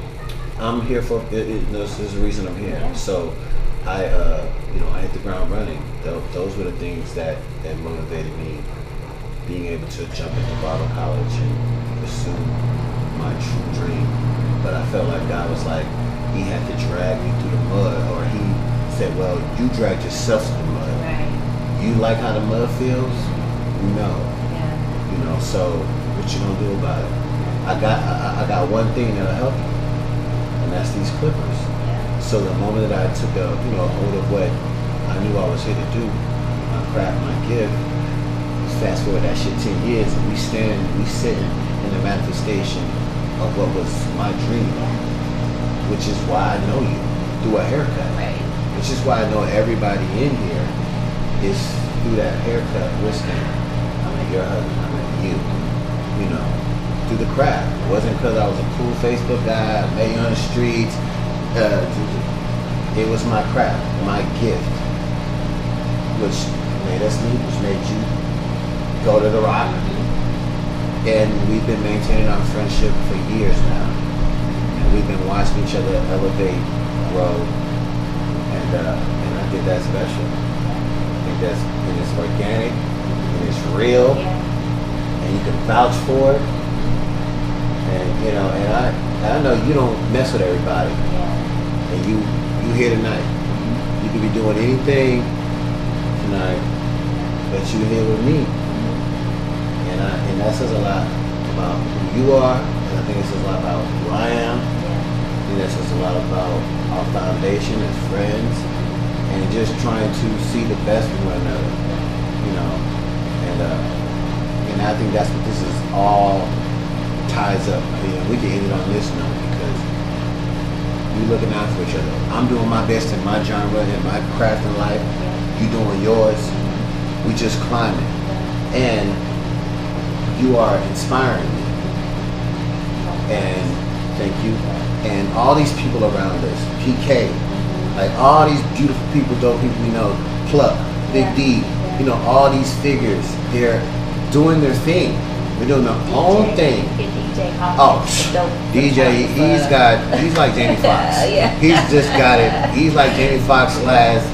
I'm here for this is the reason I'm here. Yeah. So I hit the ground running. Those were the things that motivated me, being able to jump into Bible college and pursue my true dream. But I felt like God was like, he had to drag me through the mud, or he said, well, you dragged yourself through the mud. Right. You like how the mud feels? No. Yeah. So what you gonna do about it? I got one thing that'll help you, and that's these clippers. So the moment that I took a hold of what I knew I was here to do, my craft, my gift. Fast forward that shit 10 years, and we sitting in the manifestation of what was my dream, which is why I know you through a haircut. Right. Which is why I know everybody in here is through that haircut, whispering, I met your husband, I met you, through the craft. It wasn't because I was a cool Facebook guy, I met you on the streets. It was my craft, my gift, which made us meet, which made you go to the Rock. And we've been maintaining our friendship for years now. And we've been watching each other elevate, grow, and I think that's special. I think it's organic, and it's real, and you can vouch for it. And and I know you don't mess with everybody. And you here tonight. You could be doing anything tonight, but you here with me. And that says a lot about who you are, and I think it says a lot about who I am. I think that says a lot about our foundation as friends, and just trying to see the best in one another, and I think that's what this is all ties up. We can end it on this note because we looking out for each other. I'm doing my best in my genre and my craft in life. You doing yours. We just climbing, and you are inspiring me, and thank you. And all these people around us, PK, like all these beautiful people, dope people we know, Pluck, Big D, all these figures, they're doing their thing. They're doing their own thing. Oh, DJ, he's like Jamie Foxx. He's just got it. He's like Jamie Foxx last,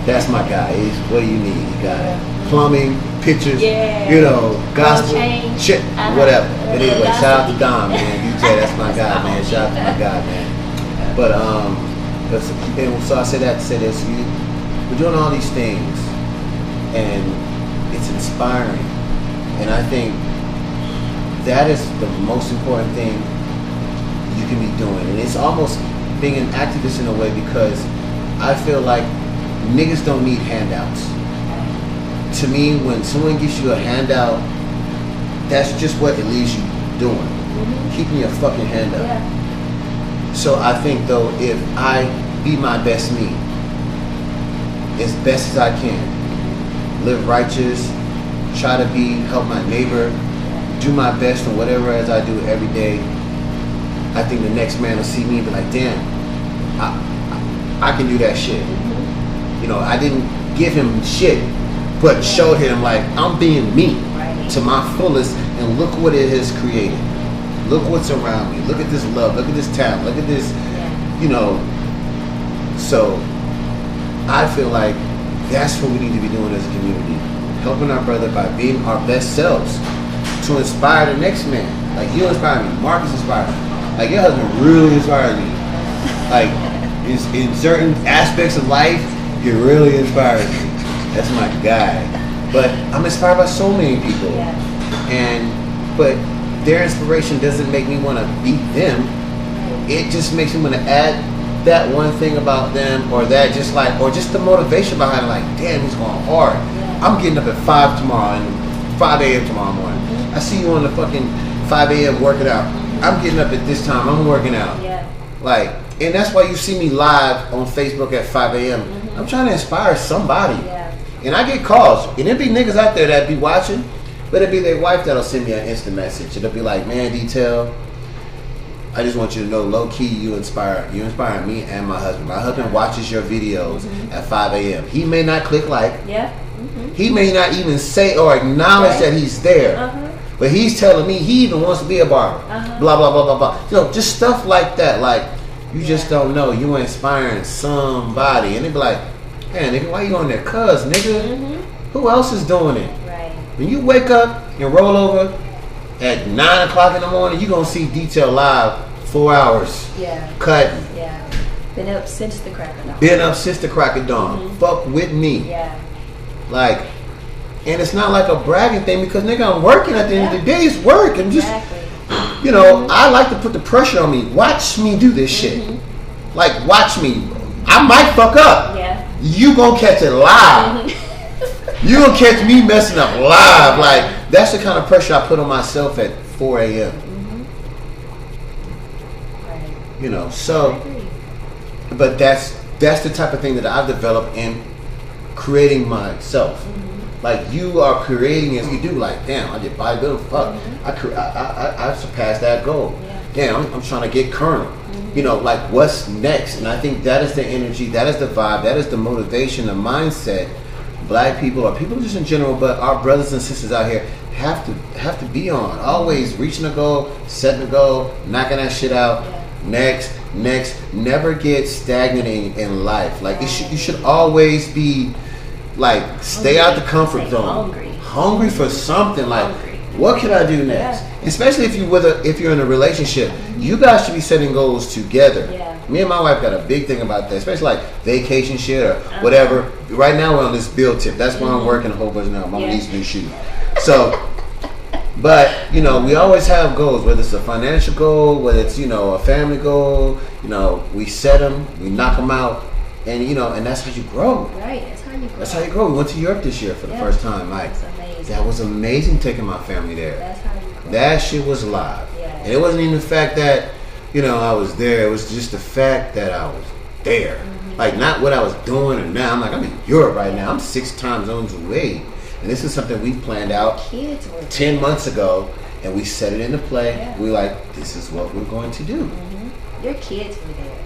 that's my guy. What do you need? You got it. Plumbing, pictures, gospel, shit, whatever. But anyway, shout out to Dom, man. DJ, that's my guy, man. Shout out to my guy, man. But so I say that to say this: we're doing all these things, and it's inspiring, and I think that is the most important thing you can be doing, and it's almost being an activist in a way because I feel like niggas don't need handouts. To me, when someone gives you a handout, that's just what it leaves you doing. Keeping your fucking hand up. So I think though, if I be my best me, as best as I can, live righteous, try to help my neighbor, do my best in whatever as I do every day, I think the next man will see me and be like, damn, I can do that shit. I didn't give him shit, but showed him like I'm being me to my fullest, and look what it has created. Look what's around me. Look at this love. Look at this talent. Look at this, So I feel like that's what we need to be doing as a community. Helping our brother by being our best selves to inspire the next man. Like you inspire me. Marcus inspired me. Like your husband really inspired me. Like in certain aspects of life, you really inspired me. That's my guy. But I'm inspired by so many people. But their inspiration doesn't make me want to beat them. It just makes me want to add that one thing about them, or that or just the motivation behind it. Like, damn, he's going hard. I'm getting up at 5 tomorrow and 5 a.m. tomorrow morning. I see you on the fucking 5 a.m. working out. I'm getting up at this time. I'm working out. And that's why you see me live on Facebook at 5 a.m. I'm trying to inspire somebody. And I get calls, and there be niggas out there that be watching, but it'll be their wife that'll send me an instant message. It'll be like, man, Detail, I just want you to know, low key, you inspire me and my husband. My husband watches your videos at 5 a.m. He may not click like. He may not even say or acknowledge that he's there. But he's telling me he even wants to be a barber. Blah, blah, blah, blah, blah. Just stuff like that. Like, you just don't know. You inspiring somebody. And they be like, man, nigga, why you on there? Cuz, nigga, who else is doing it? When you wake up and roll over at 9 o'clock in the morning, you going to see Detail live 4 hours. Cutting. Been up since the crack of dawn. Fuck with me. Like, And it's not like a bragging thing because nigga, I'm working at the end of the day. It's work. And just, Exactly. you know, I like to put the pressure on me. Watch me do this shit. Like, watch me. I might fuck up. Yeah. You gonna catch it live. You gonna catch me messing up live. Like, that's the kind of pressure I put on myself at 4 a.m. Right. You know, I so, agree. but that's the type of thing that I've developed in creating myself. Like, you are creating as you do. Like, damn, I did bodybuilding. Fuck, I surpassed that goal. Yeah. Damn, I'm trying to get Colonel. You know, like, what's next? And I think that is the energy, that is the vibe, that is the motivation, the mindset. Black people, or people just in general, but our brothers and sisters out here have to be on. Always reaching a goal, setting a goal, knocking that shit out. Yeah. Next. Never get stagnant in life. Like, you should always be like, stay out the comfort Stay zone. hungry. For something. Like, Hungry. what can I do next? Yeah. Especially if you're in a relationship, you guys should be setting goals together. Yeah. Me and my wife got a big thing about that, especially like vacation shit or whatever. Right now we're on this bill tip. That's why I'm working a whole bunch now. Mama needs a new shoe. So, but you know, we always have goals, whether it's a financial goal, whether it's, you know, a family goal. You know, we set them, we knock them out, and you know, and that's how you grow. Right. That's how you grow. That's how you grow. We went to Europe this year for the first time. Like, That's amazing. that was amazing taking my family there. That's how you grow. That shit was live. Yeah. And it wasn't even the fact that, you know, I was there. It was just the fact that I was there. Like, not what I was doing or now. I'm in Europe right now. I'm 6 time zones away. And this is something we planned out Kids were 10 months ago, and we set it into play. Yeah. We like, this is what we're going to do. Your kids were there.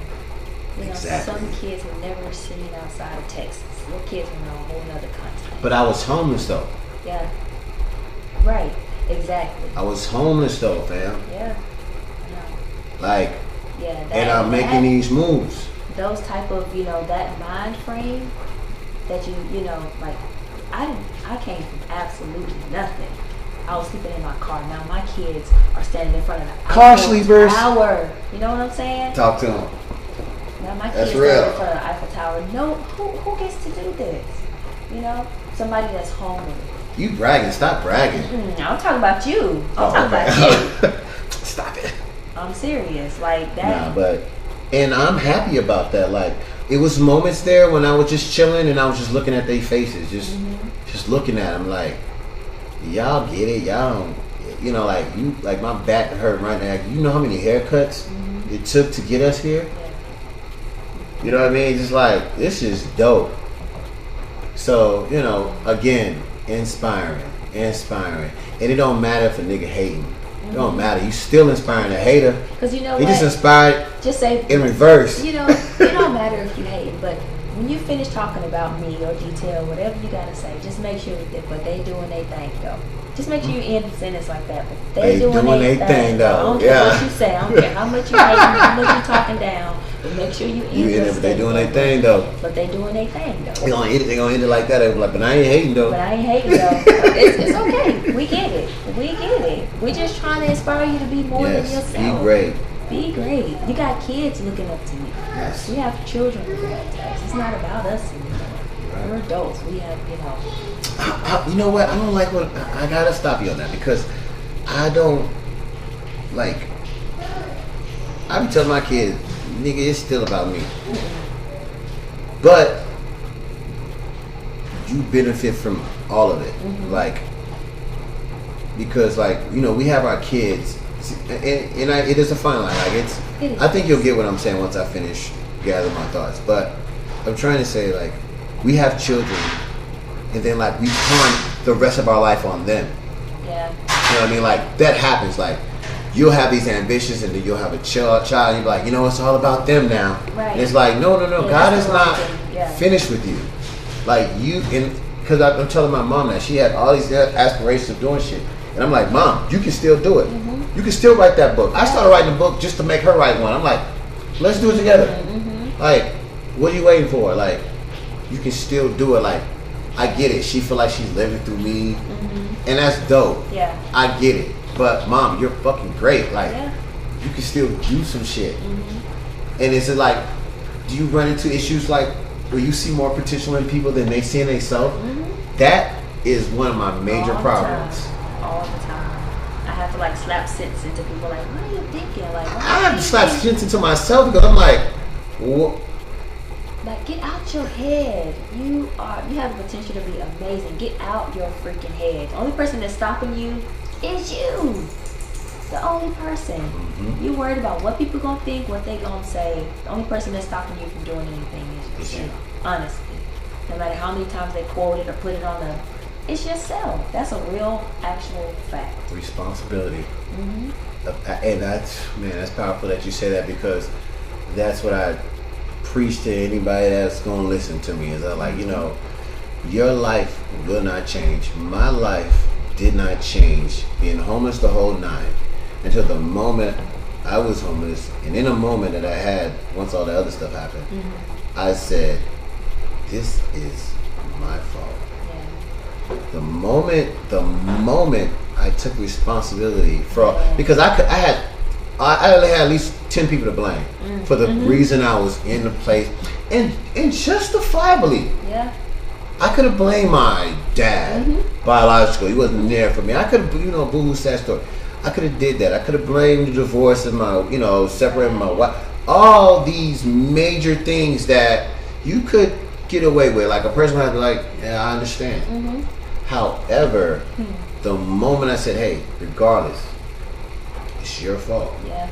You know, Exactly. some kids have never seen outside of Texas. Your kids were in a whole nother continent. But I was homeless, though. Yeah. Right. Exactly. I was homeless, though, fam. Yeah. Like, Yeah. and I'm making these moves. those type of, you know, that mind frame that you know, like, I came from absolutely nothing. I was sleeping in my car. Now my kids are standing in front of the Car Eiffel sleepers. Tower. You know what I'm saying? Talk to them. Now my That's kids real. stand in front of the Eiffel Tower. No, who gets to do this? You know, somebody that's homeless. You bragging. Stop bragging. I'm talking about you. I'm talking about you. Stop it. I'm serious. Like that. Nah, but, and I'm happy about that. Like, it was moments there when I was just chilling and I was just looking at their faces, just looking at them like, y'all get it, y'all don't, you know, like, you, like, my back hurt right now. You know how many haircuts it took to get us here? You know what I mean? Just like, this is dope. So, you know, again, inspiring. And it don't matter if a nigga hating. It don't matter. You still inspiring a hater. Because you know He what? just inspired Just say in reverse. You know, it don't matter if you hate, but when you finish talking about me or detail, whatever you gotta say, just make sure that, but they doing their thing though. Just make sure you end the sentence like that. But they doing their thing though. I don't care what you say. I don't care how much you hate, how much you talking down. But make sure you end You the in it, but they sentence doing their like thing that. though. But they doing their thing though. They gonna end it like that. They be like, but I ain't hating though. But I ain't hating though. It's okay. We get it. We get it. We just trying to inspire you to be more than Yes, yourself. be great. Be great. You got kids looking up to you. Yes. We have children looking up to us. It's not about us anymore. We're adults. We have, you know. You know what? I don't like what I gotta stop you on that because I don't like. I be telling my kids, nigga, it's still about me. But you benefit from all of it, like, because, like, you know, we have our kids, and it is a fine line. Like, it's. It is. I think you'll get what I'm saying once I finish gathering my thoughts. But I'm trying to say, like, we have children, and then, like, we pawn the rest of our life on them. Yeah. You know what I mean? Like, that happens. Like, you'll have these ambitions, and then you'll have a child, and you'll be like, you know, it's all about them now. Right. And it's like, no. Yeah, God that's is the wrong not thing. Yeah. finished with you. Like, you, and because I'm telling my mom that she had all these aspirations of doing shit. And I'm like, Mom, you can still do it. You can still write that book. I started writing a book just to make her write one. I'm like, let's do it together. Like, what are you waiting for? Like, you can still do it. Like, I get it. She feel like she's living through me. And that's dope. Yeah. I get it. But, Mom, you're fucking great. Like, Yeah. you can still do some shit. And is it like, do you run into issues like where you see more potential in people than they see in themselves? That is one of my major All the problems. time. All the time. I have to like slap sense into people like, what are you thinking? Like, I have to slap shit into myself because I'm like, what? Like, get out your head. You have the potential to be amazing. Get out your freaking head. The only person that's stopping you is you. The only person. You worried about what people gonna think, what they gonna say. The only person that's stopping you from doing anything is It's you. Honestly. No matter how many times they quote it or put it on it's yourself. That's a real, actual fact. Responsibility. And that's powerful that you say that, because that's what I preach to anybody that's going to listen to me. Is that, like, your life will not change. My life did not change, being homeless the whole nine, until the moment I was homeless. And in a moment that I had, once all the other stuff happened, I said, this is my fault. The moment I took responsibility because I only had at least 10 people to blame for the reason I was in the place, and justifiably. Yeah. I could have blamed my dad, biological. He wasn't there for me. I could have, boo-hoo sad story. I could have did that. I could have blamed the divorce and my, separating my wife. All these major things that you could get away with. Like, a person had to, like, yeah, I understand. However, the moment I said, hey, regardless, it's your fault. Yeah.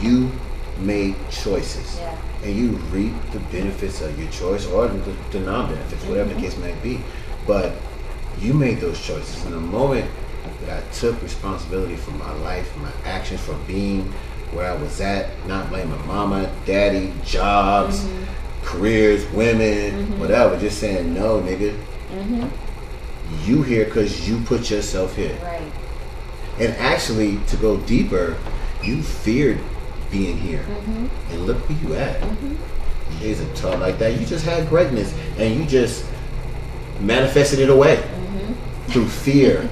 You made choices. Yeah. And you reap the benefits of your choice, or the non-benefits, whatever the case may be. But you made those choices. In the moment that I took responsibility for my life, my actions, for being where I was at, not blaming mama, daddy, jobs, careers, women, whatever, just saying, no, nigga. You here because you put yourself here. Right. And actually, to go deeper, you feared being here. And look where you at. Days are tough like that. You just had greatness, and you just manifested it away through fear,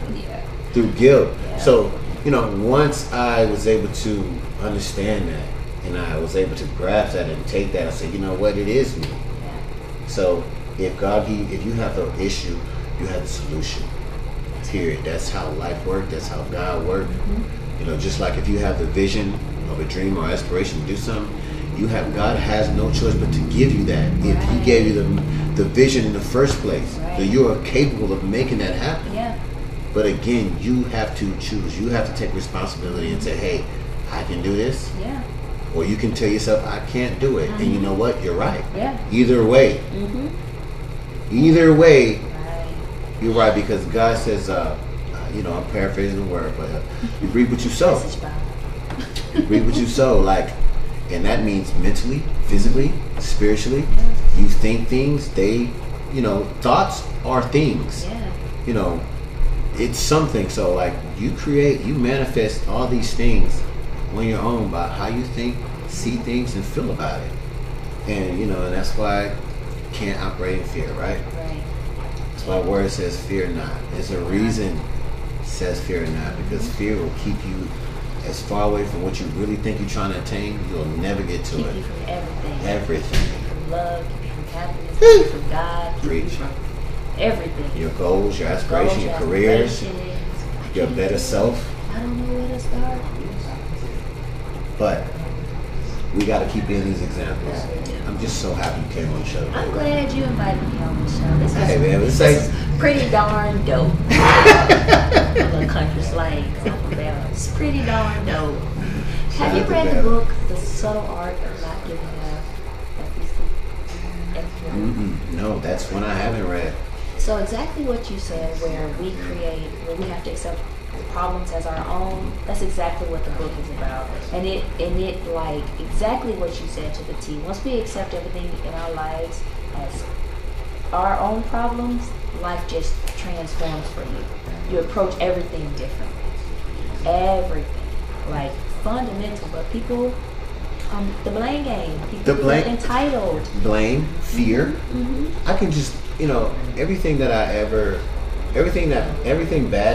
through guilt. Yeah. So, once I was able to understand that, and I was able to grasp that and take that and say, you know what, it is me. So if you have an issue, you have the solution. Period. That's how life works. That's how God works. Just like if you have the vision of a dream or aspiration to do something, God has no choice but to give you that. If He gave you the vision in the first place, then you are capable of making that happen. Yeah. But again, you have to choose. You have to take responsibility and say, hey, I can do this. Yeah. Or you can tell yourself, I can't do it. And you know what? You're right. Yeah. Either way. Either way, Right. you're right, because God says, I'm paraphrasing the word, but you reap what you sow. Message Bible. You reap what you sow. Like, and that means mentally, physically, spiritually. You think things, thoughts are things. Yeah. It's something. So, like, you manifest all these things on your own by how you think, see things, and feel about it. And, and that's why you can't operate in fear, right? Right. That's why the word says fear not. There's a reason it says fear not, because fear will keep you as far away from what you really think you're trying to attain. You'll never get to Keep it. you from everything. Everything. Keep you from love, keep you from happiness, keep you from God, keep you Preach. from everything. Your goals, your aspirations, your Goals, careers, aspirations. your better self. I don't know where to start. But we got to keep being these examples. I'm just so happy you came on the show today. I'm glad you invited me on the show. This Hey, man, is pretty darn dope. A little country slang. 'Cause I'm from Bama. It's pretty darn dope. Have you out to read the Bama. book, The Subtle Art of Not Giving Up? No, that's one I haven't read. So exactly what you said, where we have to accept the problems as our own. That's exactly what the book is about, and it like exactly what you said to the T. Once we accept everything in our lives as our own problems, life just transforms for you. You approach everything differently. Everything, like fundamental. But people, the blame game. People feel entitled. Blame, fear. I can just, everything bad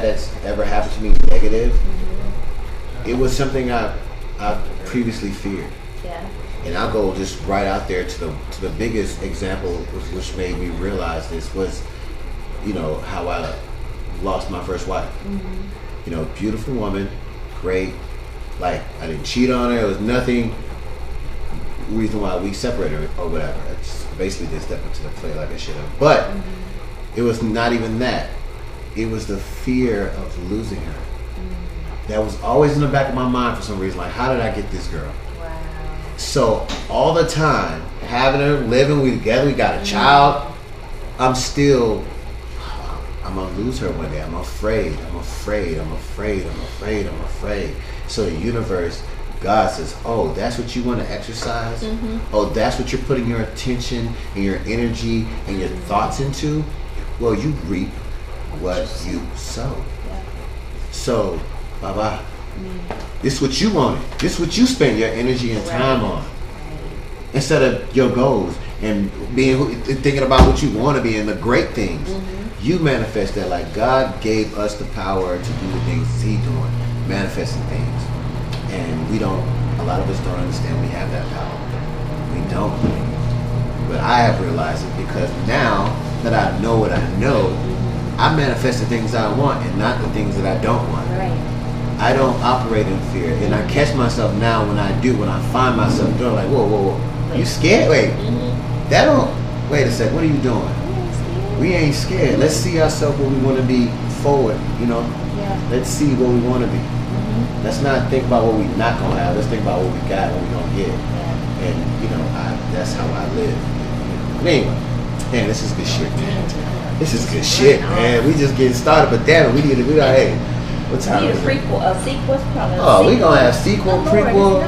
that's ever happened to me negative, it was something I previously feared. Yeah. And I'll go just right out there to the biggest example, which made me realize this was, how I lost my first wife. You know, beautiful woman, great. Like, I didn't cheat on her. It was nothing reason why we separated or whatever. I just basically didn't step up to the plate like I should have. But it was not even that. It was the fear of losing her. That was always in the back of my mind for some reason. Like, how did I get this girl? Wow. So all the time, having her, living, we together, we got a child. I'm gonna lose her one day. I'm afraid. So the universe, God says, oh, that's what you want to exercise? Oh, that's what you're putting your attention and your energy and your thoughts into? Well, you reap what you sow. So, bye-bye. This is what you wanted. This is what you spend your energy and time on. Instead of your goals and thinking about what you want to be and the great things. You manifest that. Like, God gave us the power to do the things He's doing, manifesting things. And a lot of us don't understand we have that power. We don't. But I have realized it because now that I know what I know, I manifest the things I want and not the things that I don't want. Right. I don't operate in fear. And I catch myself now when I find myself doing like, whoa. You scared? Wait. Wait a sec, what are you doing? We ain't scared. Let's see ourselves where we want to be forward, you know? Yeah. Let's see where we want to be. Let's not think about what we're not going to have. Let's think about what we got, what we're going to get. Yeah. And, you know, that's how I live. But anyway, man, this is good shit, man. This is good shit, man. We just getting started, but damn it, we got, hey, what time We need a is it? prequel, a sequel, probably. Oh, we going to have sequel, prequel.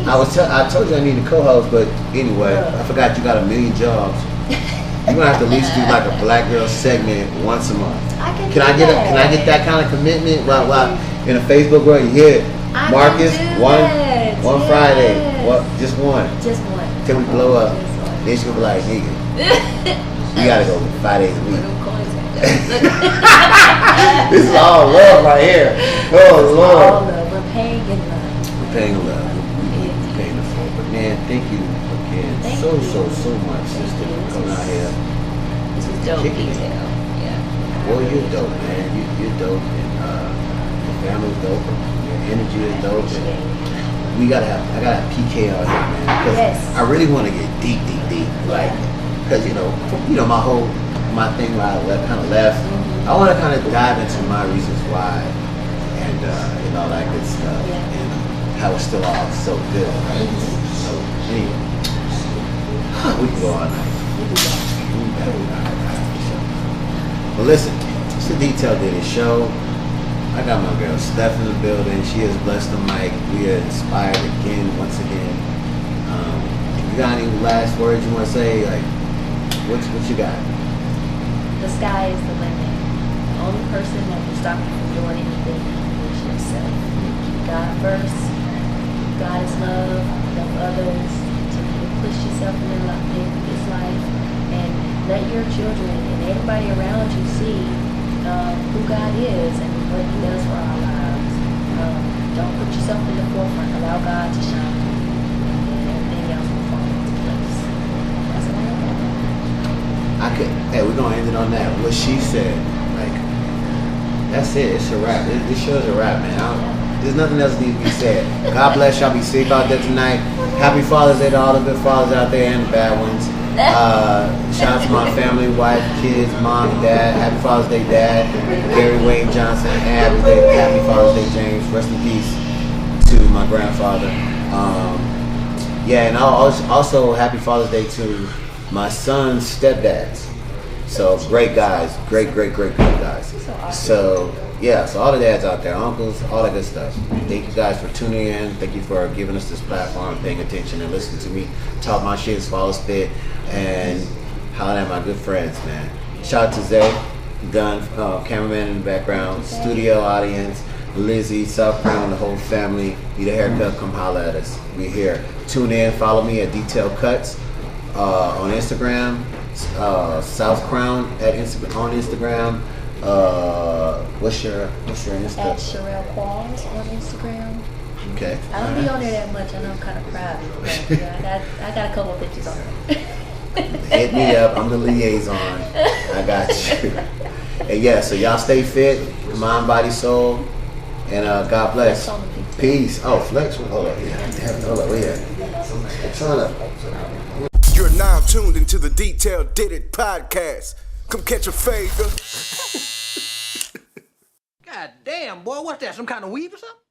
I told you I need a co-host, but anyway, I forgot you got a million jobs. You're gonna have to at least do like a Black Girl segment once a month. Can I get that kind of commitment? While in a Facebook group, Marcus, one Friday, just one. Just one. Till we blow up. Then she'll be like, nigga, you gotta go 5 days a week. This is all love right here. Oh Lord. All love. We're paying in love. We're paying love. We're paying the full. But man, thank you again so much, sister, for coming out here. This is dope Kicking it. detail. Yeah. Well, you're dope, man. You're dope, and your family's dope, and your energy is dope. And I gotta have PK out here, man. Because I really want to get deep. Like, because you know, my thing where I kind of left. I want to kind of dive into my reasons why, and all that good stuff, and how it's still all so good. Right? So anyway, we can go all night. But listen, it's a Detail Did It show. I got my girl Steph in the building. She has blessed the mic. We are inspired once again. You got any last words you want to say? Like, what you got? The sky is the limit. The only person that can stop you from doing anything is yourself. Keep God first. God is love. Love others. Continue to push yourself in this life, and let your children and everybody around you see who God is and what He does for our lives. Don't put yourself in the forefront. Allow God to shine, and everything else will fall into place. That's all I got. Hey, we're gonna end it on that. What she said, like, that's it. It's a wrap. This show's a wrap, man. There's nothing else needs to be said. God bless y'all. Be safe out there tonight. Happy Father's Day to all the good fathers out there and the bad ones. Shout out to my family, wife, kids, mom, dad. Happy Father's Day, Dad. Gary Wayne Johnson. Happy Father's Day, James. Rest in peace to my grandfather. And also Happy Father's Day to my son's stepdads. So great guys, great guys. So all the dads out there, uncles, all that good stuff. Thank you guys for tuning in. Thank you for giving us this platform, paying attention, and listening to me talk my shit as follow spit, and hollering at my good friends, man. Shout out to Zay, Gunn, cameraman in the background, studio audience, Lizzie, South Crown, the whole family. Need a haircut? Come holler at us. We here. Tune in. Follow me at Detail Cuts on Instagram. South Crown on Instagram. What's your Insta? At Sherelle Qualls on Instagram. Okay. I don't be on there that much. I know I'm kind of private. But yeah, I got a couple of pictures on there. Hit me up. I'm the liaison. I got you. And yeah, so y'all stay fit, mind, body, soul, and God bless. Peace. Oh, Flex. Hold up. Yeah. Damn, hold up. Where you at? Sign up. You're now tuned into the Detail Did It podcast. Come catch a fade. God damn, boy, what's that? Some kind of weave or something?